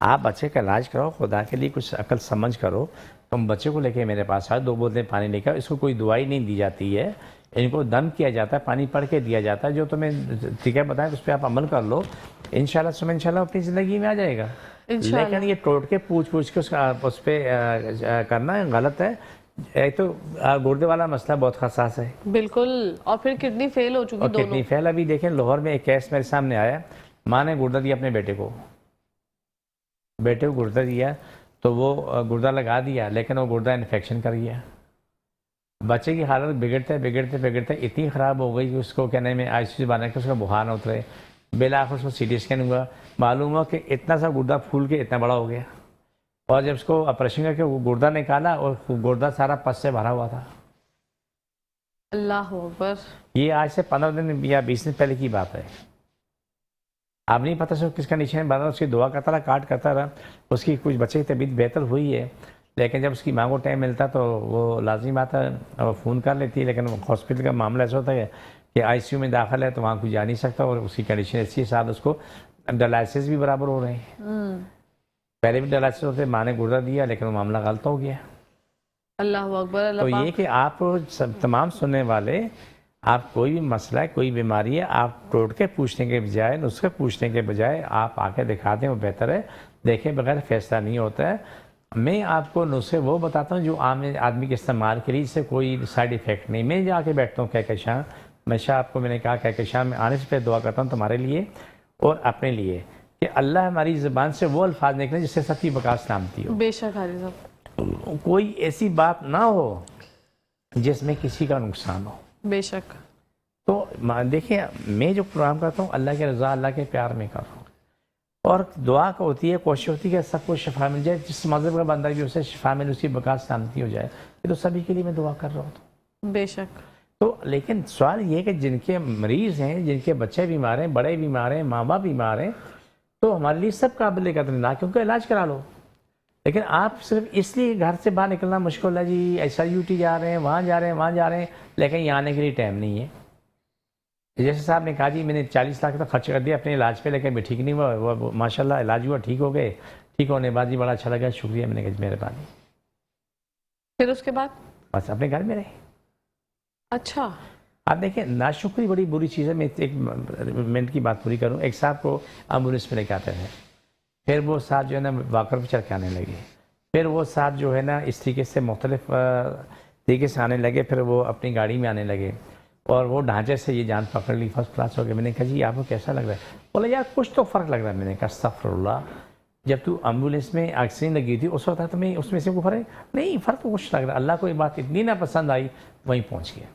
آپ بچے کا علاج کرو، خدا کے لیے کچھ عقل سمجھ کرو. تم بچے کو لے کے میرے پاس آؤ، 2 بوتلیں پانی لے کر. اس کو کوئی دوائی نہیں دی جاتی ہے، ان کو دم کیا جاتا ہے، پانی پڑھ کے دیا جاتا ہے. جو تمہیں ٹھیک ہے بتائیں اس پہ آپ عمل کر لو. انشاءاللہ اپنی زندگی میں آ جائے گا. لیکن یہ ٹوٹکے پوچھ کے اس پہ کرنا غلط ہے. ایک تو گردے والا مسئلہ بہت حساس ہے. بالکل. اور پھر کڈنی فیل ہو چکی دونوں. کڈنی فیل. ابھی دیکھیں لاہور میں ایک کیس میرے سامنے آیا. ماں نے گردہ دیا اپنے بیٹے کو گردہ دیا تو وہ گردہ لگا دیا، لیکن وہ گردہ انفیکشن کر گیا. بچے کی حالت بگڑتے اتنی خراب ہو گئی کہ اس کو کہنے میں ICU بنا کے اس کا بخار نہ اترے. بالآخر اس کو CT اسکین ہوا، معلوم ہوا کہ اتنا سا گردہ پھول کے اتنا بڑا ہو گیا. اور جب اس کو آپریشن کر کے وہ گردہ نکالا اور گردہ سارا پس سے بھرا ہوا تھا. اللہ اکبر. یہ آج سے 15 دن یا 20 دن پہلے کی بات ہے. آپ نہیں پتہ سو کس کنڈیشن بنا. اس کی دعا کرتا رہا، کاٹ کرتا رہا. اس کی کچھ بچے کی طبیعت بہتر ہوئی ہے، لیکن جب اس کی ماں کو ٹائم ملتا تو وہ لازمی بات ہے فون کر لیتی ہے. لیکن ہاسپٹل کا معاملہ ایسا ہوتا ہے کہ آئی سی یو میں داخل ہے تو وہاں کوئی جا نہیں سکتا اور اس کی کنڈیشن ایسی ہے، ساتھ اس کو ڈائلائسس بھی برابر ہو رہے ہیں. پہلے بھی ڈائلائسس ہوتے، ماں نے گردہ دیا لیکن وہ معاملہ غلط ہو گیا. اللہ اکبر. تو اللہ یہ کہ آپ سب تمام سننے والے، آپ کوئی بھی مسئلہ ہے، کوئی بیماری ہے، آپ ٹوٹکے پوچھنے کے بجائے، نسخے پوچھنے کے بجائے آپ آ کے دکھا دیں، وہ بہتر ہے. دیکھیں بغیر فیصلہ نہیں ہوتا ہے. میں آپ کو نسخے وہ بتاتا ہوں جو عام آدمی کے استعمال کے لیے، اس سے کوئی سائڈ ایفیکٹ نہیں. میں جا کے بیٹھتا ہوں کہکشاں، ہمیشہ آپ کو میں نے کہا کہکشاں میں آنے سے پہلے دعا کرتا ہوں تمہارے لیے اور اپنے لیے کہ اللہ ہماری زبان سے وہ الفاظ نکلیں جس سے سب کی بقا سلامتی ہو. بے شک حاجی صاحب. کوئی ایسی بات نہ ہو جس میں کسی کا نقصان ہو. بے شک. تو دیکھیں میں جو پروگرام کرتا ہوں اللہ کے رضا، اللہ کے پیار میں کر رہا ہوں، اور دعا کا ہوتی ہے، کوشش ہوتی ہے کہ سب کو شفا مل جائے. جس مذہب کا بندہ بھی اسے شفا مل، اس کی بقا سلامتی ہو جائے. یہ تو سبھی کے لیے میں دعا کر رہا ہوں. بے شک. تو لیکن سوال یہ کہ جن کے مریض ہیں، جن کے بچے بیمار ہیں، بڑے بیمار ہیں، ماں باپ بیمار ہیں، تو ہمارے لیے سب قابل قدر نہ کیونکہ علاج کرا لو. لیکن آپ صرف اس لیے گھر سے باہر نکلنا مشکل ہے، جی ایسا یوٹی جا رہے ہیں، وہاں جا رہے ہیں، وہاں جا رہے ہیں، لیکن یہاں آنے کے لیے ٹائم نہیں ہے. جیسے صاحب نے کہا جی میں نے 40 لاکھ تک خرچ کر دیا اپنے علاج پہ لیکن میں ٹھیک نہیں ہوا. وہ ماشاء اللہ علاج ہوا، ٹھیک ہو گئے. ٹھیک ہونے کے بعد جی بڑا اچھا لگا، شکریہ، میں نے کہا مہربانی. پھر اس کے بعد بس اپنے گھر میں رہے. اچھا. آپ دیکھیں ناشکری بڑی بری چیز ہے. میں ایک منٹ کی بات پوری کروں. ایک صاحب کو ایمبولینس میں لے کے آتے تھے، پھر وہ صاحب جو ہے نا واکر پہ چڑھ کے آنے لگے، پھر وہ صاحب جو ہے نا اس طریقے سے مختلف طریقے سے آنے لگے، پھر وہ اپنی گاڑی میں آنے لگے اور وہ ڈھانچے سے یہ جان پکڑ لی، فرسٹ کلاس ہو گیا. میں نے کہا جی آپ کو کیسا لگ رہا ہے؟ بولا یار کچھ تو فرق لگ رہا ہے. میں نے کہا استغفر اللہ، جب تو ایمبولینس میں آکسیجن لگی تھی اس وقت تو میں اس میں سے کوئی فرق نہیں، فرق تو کچھ لگ رہا ہے. اللہ کو یہ بات اتنی ناپسند آئی، وہیں پہنچ گیا.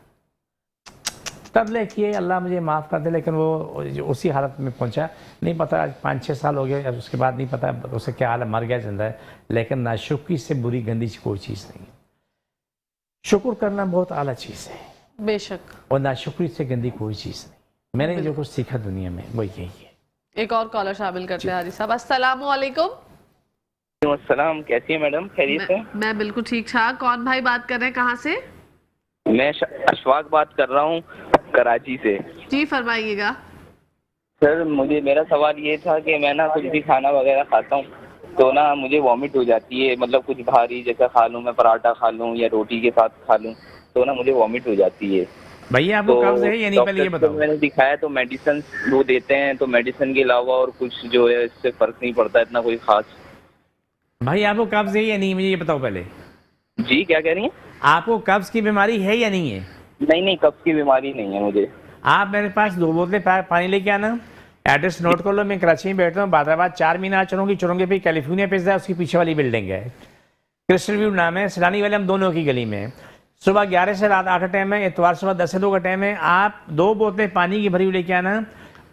تب لے کیے اللہ مجھے معاف کر دے، لیکن وہ اسی حالت میں پہنچا. نہیں پتہ 5-6 سال ہو گئے، اس کے بعد نہیں پتہ اسے کیا حال ہے، مر گیا زندہ ہے. لیکن ناشکری سے بری گندی کوئی چیز نہیں. شکر کرنا بہت اعلیٰ چیز ہے، بے شک. اور ناشکری سے گندی کوئی چیز نہیں. میں نے جو کچھ سیکھا دنیا میں وہ یہی ہے. ایک اور کالر شامل کرتے ہیں حاجی صاحب. السلام علیکم. وعلیکم السلام. کیسی ہیں میڈم؟ خیریت سے؟ میں بالکل ٹھیک ٹھاک. کون بھائی بات کر رہے ہیں، کہاں سے؟ میں اشفاق بات کر رہا ہوں کراچی سے. جی فرمائیے گا. سر میرا سوال یہ تھا کہ میں نا کچھ بھی کھانا وغیرہ کھاتا ہوں تو نا مجھے وامٹ ہو جاتی ہے. مطلب کچھ بھاری جیسا کھا لوں، میں پراٹھا کھا لوں یا روٹی کے ساتھ کھا لوں تو نا مجھے وامٹ ہو جاتی ہے. بھیا آپ کو قبض ہے یا نہیں پہلے یہ ڈاکٹر کو بتاؤ. میں نے دکھایا تو میڈیسن وہ دیتے ہیں، تو میڈیسن کے علاوہ اور کچھ جو ہے اس سے فرق نہیں پڑتا اتنا کوئی خاص. بھائی آپ کو قبض ہے یا نہیں مجھے یہ بتاؤ پہلے. جی کیا کہہ رہی ہیں؟ آپ کو قبض کی بیماری ہے یا نہیں ہے؟ نہیں قبض کی بیماری نہیں ہے مجھے. آپ میرے پاس 2 بوتلیں پانی لے کے آنا. ایڈریس نوٹ کر لو. میں کراچی میں بیٹھتا ہوں، بادرآباد 4 مینار چرونگی پہ کیلیفورنیا پہ اس کی پیچھے والی بلڈنگ ہے، کرسٹل ویو نام ہے. سیلانی والے ہم دونوں کی گلی میں. صبح 11 سے رات 8 کا ٹائم ہے، اتوار صبح 10 سے 2 کا ٹائم ہے. آپ 2 بوتلیں پانی کی بھری ہوئی لے کے آنا.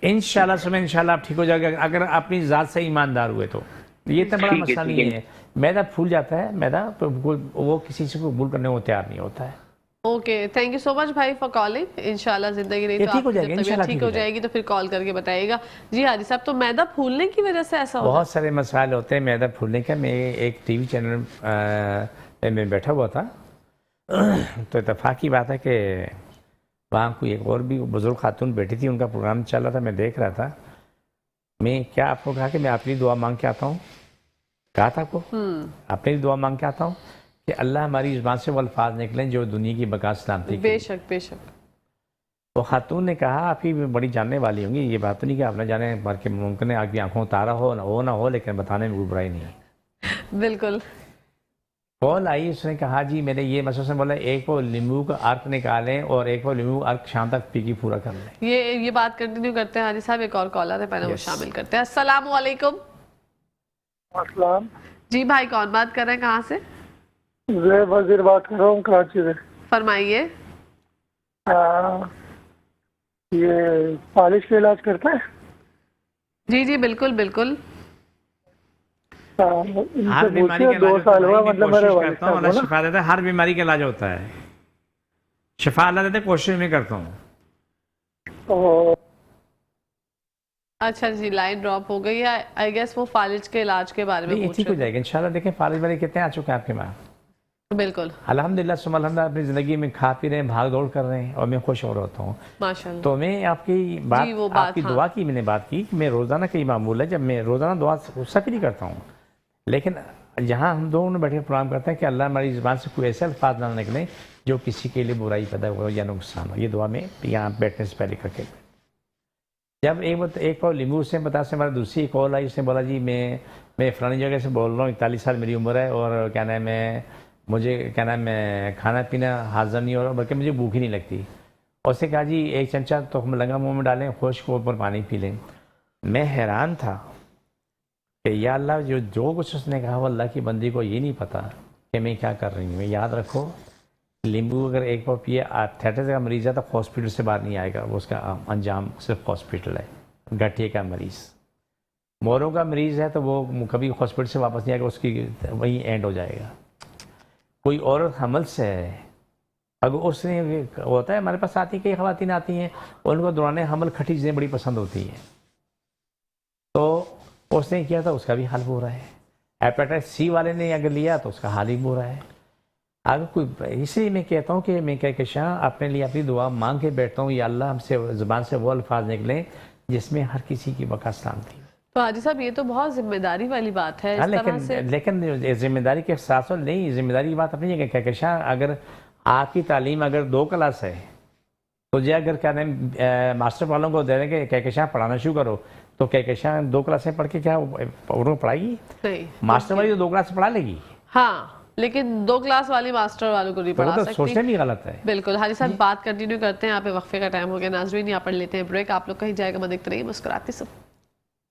انشاءاللہ صبح انشاءاللہ آپ ٹھیک ہو جائے گا اگر اپنی ذات سے ایماندار ہوئے تو. یہ اتنا بڑا مسئلہ نہیں ہے. میدا پھول جاتا ہے، میدا تو وہ کسی سے قبول کرنے کو تیار نہیں ہوتا ہے. اوکے تھینک یو سو مچ بھائی فار کالنگ. انشاءاللہ زندگی نہیں تو ٹھیک ہو جائے گا، طبیعت انشاءاللہ ٹھیک ہو جائے گی تو پھر کال کر کے بتائیے گا. جی حاجی صاحب تو میدا پھولنے کی وجہ سے ایسا ہوتا بہت سارے مسائل ہوتے ہیں میدا پھولنے کا. میں ایک ٹی وی چینل میں بیٹھا ہوا تھا تو اتفاق کی بات ہے کہ وہاں کوئی ایک اور بھی بزرگ خاتون بیٹھی تھی، ان کا پروگرام چل رہا تھا، میں دیکھ رہا تھا. میں کیا آپ کو کہا کہ میں آپ کے لیے دعا مانگ کے آتا ہوں، کہا تھا آپ کو اپنے لیے دعا مانگ کے آتا ہوں کہ اللہ ہماری زبان سے وہ الفاظ نکلیں جو دنیا کی بقا سلامتی. بے شک بے شک. وہ خاتون نے کہا آپ ہی بڑی جاننے والی ہوں گی، یہ بات تو نہیں کہ آپ نہ جانے بلکہ ممکن ہے آپ کی آنکھوں تارا ہو نہ ہو، لیکن بتانے میں کوئی برائی نہیں ہے. بالکل. کال آئی، اس نے کہا جی میں نے یہ مسئلہ سے بولا ایک وہ لیمو کا ارک نکالیں اور ایک وہ لیمو ارک شام تک پی کے پورا کر لیں. یہ بات کنٹینیو کرتے ہیں حاجی صاحب. ایک اور کالر ہے، پہلے وہ شامل کرتے ہیں. السلام علیکم. السلام. جی بھائی کون بات کر رہے ہیں، کہاں سے؟ زیب وزیر بات کر رہا ہوں کراچی سے. فرمائیے. یہ فالج کا علاج کرتا ہے؟ جی جی بالکل بالکل. ہر بیماری کا 2 سال ہوا، مطلب میرے کوشش والد کرتا ہوں صاحب اللہ شفا دیتا ہے. ہر بیماری کا علاج ہوتا ہے، شفا اللہ دیتا ہے، کوشش میں کرتا ہوں. اچھا جی لائن ڈراپ ہو گئی ہے. آئی گیس وہ فالج کے علاج کے بارے میں نہیں پوچھ ٹھیک ہو رہے جائے گا انشاءاللہ. دیکھیں فالج والے کتنے آ چکے ہیں آپ کے پاس؟ بالکل الحمدللہ سم الحمدللہ اپنی زندگی میں کھا پی رہے ہیں، بھاگ دوڑ کر رہے ہیں اور میں خوش ہو رہا ہوں. ماشاءاللہ. تو میں آپ کی بات وہ بات آپ کی ہاں. دعا کی میں نے بات کی کہ میں روزانہ کئی معمول ہے، جب میں روزانہ دعا سب نہیں کرتا ہوں، لیکن جہاں ہم دونوں بیٹھے پروگرام کرتے ہیں کہ اللہ ہماری زبان سے کوئی ایسے الفاظ نہ نکلیں جو کسی کے لیے برائی پیدا ہو یا نقصان ہو، یہ دعا میں یہاں بیٹھنے سے پہلے کر کے. جب ایک اور لیمبو سے بتا سے ہمارا دوسری کال آئی، اس نے بولا جی میں فلانی جگہ سے بول رہا ہوں، 41 سال میری عمر ہے اور کیا نام ہے مجھے کیا نام ہے کھانا پینا حاضر نہیں ہو رہا، بلکہ مجھے بھوک ہی نہیں لگتی. اور اس نے کہا جی 1 چمچہ تو ہم لگا منہ میں ڈالیں، خشک اوپر پانی پی لیں. میں حیران تھا کہ یا اللہ جو کچھ اس نے کہا وہ اللہ کی بندی کو یہ نہیں پتا کہ میں کیا کر رہی ہوں. یاد رکھو لیمبو اگر ایک بار پیے تھیٹر کا مریض ہے تو ہاسپٹل سے باہر نہیں آئے گا، وہ اس کا انجام صرف ہاسپٹل ہے. گٹھیے کا مریض، موروں کا مریض ہے تو وہ کبھی ہاسپٹل سے واپس نہیں آئے گا، اس کی وہیں اینڈ ہو جائے گا. کوئی عورت حمل سے ہے، اگر اس نے ہوتا ہے ہمارے پاس آتی کئی خواتین آتی ہیں ان کو دوران حمل کھٹی چیزیں بڑی پسند ہوتی ہیں، تو اس نے کیا تھا اس کا بھی حل ہو رہا ہے. ہیپیٹائٹس سی والے نے اگر لیا تو اس کا حال ہی ہو رہا ہے. اگر کوئی اس لیے میں کہتا ہوں کہ میں کہکشاں اپنے لیے اپنی دعا مانگ کے بیٹھتا ہوں یا اللہ ہم سے زبان سے وہ الفاظ نکلیں جس میں ہر کسی کی بقا سلامتی. تو حاجی صاحب یہ تو بہت ذمہ داری والی بات ہے اس طرح سے. لیکن ذمہ داری کے ساتھ ساتھ نہیں، ذمہ داری کی بات اپنی جگہ کہکشاں اگر آپ کی تعلیم اگر 2 کلاس ہے تو جو اگر کیا نام ماسٹر والوں کو دے دیں کہ کہکشاں پڑھانا شروع کرو تو کہکشاں 2 کلاسیں پڑھ کے کیا ان کو پڑھائے گی؟ نہیں، ماسٹر والی تو 2 کلاس پڑھا لے گی، ہاں لیکن 2 کلاس والی ماسٹر والوں کو نہیں پڑھا سکتی. سوچنے بھی غلط ہے. بالکل. حاجی صاحب بات کنٹینیو کرتے ہیں، یہاں پہ وقفے کا ٹائم ہو گیا. ناظرین یہاں پر لیتے ہیں بریک، آپ لوگ کہیں جائے گا میں دیکھتے رہیے مسکراتے صبح.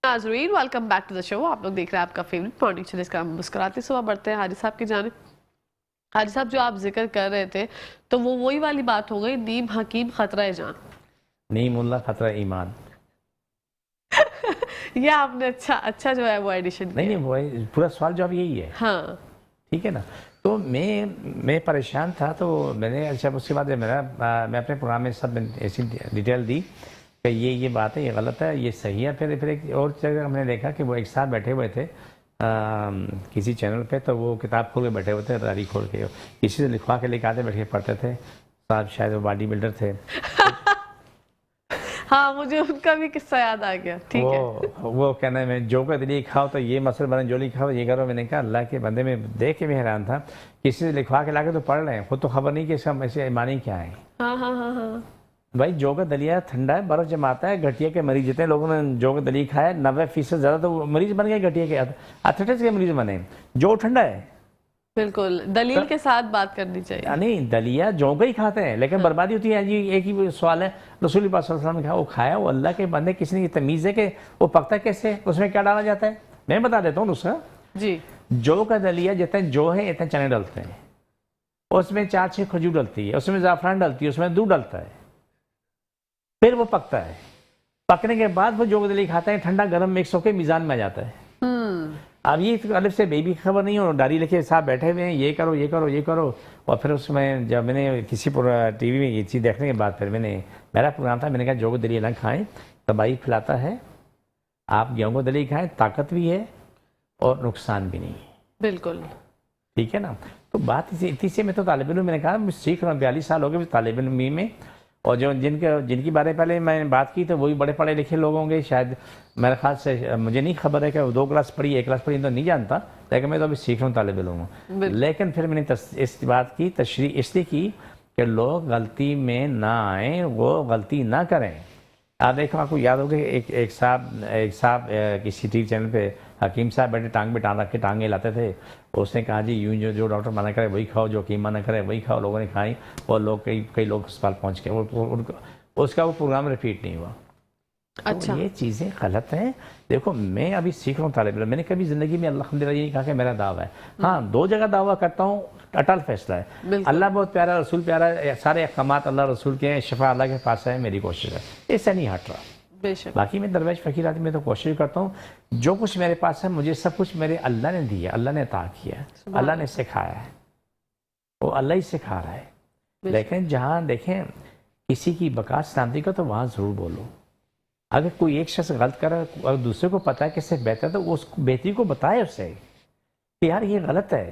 ناظرین ویلکم بیک ٹو دا شو، آپ لوگ دیکھ رہے ہیں آپ کا فیوریٹ مارننگ شو جس کا ہم مسکراتے صبح. بڑھتے ہیں حاجی صاحب کی جانب. حاجی صاحب جو آپ ذکر کر رہے تھے تو وہ وہی والی بات ہو گئی، نیم حکیم خطرہ جان. نیم اللہ خطرہ ایمان. یہ آپ نے اچھا جو ہے وہ ایڈیشن کیا. نہیں وہ پورا سوال جواب یہی ہے. ہاں ٹھیک ہے نا. تو میں پریشان تھا تو میں نے اچھا اس کے بعد میں اپنے پروگرام میں سب ایسی ڈیٹیل دی کہ یہ بات ہے، یہ غلط ہے، یہ صحیح ہے. پھر ایک اور جگہ ہم نے دیکھا کہ وہ ایک ساتھ بیٹھے ہوئے تھے کسی چینل پہ، تو وہ کتاب کھول کے بیٹھے ہوئے تھے، ڈائری کھول کے کسی سے لکھوا کے لے کے آتے بیٹھ کے پڑھتے تھے. صاحب شاید وہ باڈی بلڈر تھے. ہاں مجھے ان کا بھی قصہ یاد آ گیا. ٹھیک ہے. وہ کہنا ہے میں جو کا دلی کھاؤ تو یہ مسئلہ بنے، جو لکھاؤ یہ کرو. میں نے کہا اللہ کے بندے میں دیکھ کے بھی حیران تھا، کسی سے لکھوا کے لا کے تو پڑھ رہے ہیں، خود تو خبر نہیں کہ اس کا ایسے ایمانی کیا ہے. ہاں ہاں ہاں ہاں بھائی جو کا دلیا ٹھنڈا ہے، برف جماتا ہے. گٹھیا کے مریض جتنے لوگوں نے جو کا دلی کھایا 90% زیادہ تو مریض بن گئے، گٹھیا کے ارتھرائٹس کے مریض بنے. جو ٹھنڈا ہے بالکل دلیل کے ساتھ بات کرنی چاہیے. نہیں دلیا جو کا ہی کھاتے ہیں لیکن بربادی ہوتی ہے. جی ایک ہی سوال ہے، رسول پاک صلی اللہ علیہ وسلم نے کہا وہ کھایا، وہ اللہ کے بندے کسی نے تمیز ہے کہ وہ پکتا کیسے، اس میں کیا ڈالا جاتا ہے. میں بتا دیتا ہوں نسخہ. جی جو کا دلیا جتنے جو ہے اتنے چنے ڈلتے ہیں، اس میں 4-6 کھجور ڈلتی ہے، اس میں زعفران ڈلتی ہے، اس میں دودھ ڈلتا ہے، پھر وہ پکتا ہے. پکنے کے بعد وہ جو کا دلی کھاتے ہیں ٹھنڈا گرم مکس ہو کے میزان میں آ جاتا ہے. اب یہ الف سے بیبی خبر نہیں ہو، ڈائری لکھے صاحب بیٹھے ہوئے ہیں، یہ کرو یہ کرو یہ کرو. اور پھر اس میں جب میں نے کسی ٹی وی میں یہ چیز دیکھنے کے بعد پھر میرا پروگرام تھا، میں نے کہا جو کو دلی نہ کھائیں، تباہی پھیلاتا ہے. آپ گیہوں کو دلی کھائیں، طاقت بھی ہے اور نقصان بھی نہیں ہے. بالکل ٹھیک ہے نا. تو بات اسی سے میں تو طالب علم، میں نے کہا میں سیکھ رہا ہوں، 42 سال ہو گئے طالب علم میں. اور جو جن کی بارے پہلے میں نے بات کی تو وہی بڑے پڑھے لکھے لوگ ہوں گے شاید. میرے خیال سے مجھے نہیں خبر ہے کہ وہ 2 کلاس پڑھی 1 کلاس پڑھی تو نہیں جانتا، لیکن میں تو ابھی سیکھ رہا ہوں، طالب علم ہوں. لیکن پھر میں نے اس بات کی تشریح اس لیے کی کہ لوگ غلطی میں نہ آئیں، وہ غلطی نہ کریں. آپ دیکھو آپ کو یاد ہوگا ایک صاحب کسی ٹی وی چینل پہ حکیم صاحب بیٹھے ٹانگ پہ ٹانگ رکھ کے ٹانگیں لاتے تھے. اس نے کہا جی یوں جو ڈاکٹر منع کرے وہی کھاؤ، جو حکیم منع کرے وہی کھاؤ. لوگوں نے کھائی اور لوگ کئی لوگ اسپتال پہنچ گئے. اس کا وہ پروگرام ریپیٹ نہیں ہوا. اچھا یہ چیزیں غلط ہیں. دیکھو میں ابھی سیکھ رہا ہوں طالب علم، میں نے کبھی زندگی میں الحمدللہ یہ نہیں کہا کہ میرا دعویٰ ہے. ہاں 2 جگہ دعویٰ کرتا ہوں، اٹل فیصلہ ہے. اللہ بہت پیارا، رسول پیارا، سارے احکامات اللہ رسول کے ہیں، شفا اللہ کے پاس ہے. میری کوشش ہے اس سے نہیں ہٹ رہا. باقی میں درویش فقیر آدمی، میں تو کوشش کرتا ہوں جو کچھ میرے پاس ہے مجھے سب کچھ میرے اللہ نے دیا، اللہ نے عطا کیا ہے، اللہ نے سکھایا ہے، وہ اللہ ہی سکھا رہا ہے. لیکن جہاں دیکھیں کسی کی بقا سلامتی کا تو وہاں ضرور بولو. اگر کوئی ایک شخص غلط کرے اور دوسرے کو پتا ہے کہ اس سے بہتر تو اس بہتری کو بتائے اسے کہ یار یہ غلط ہے.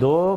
2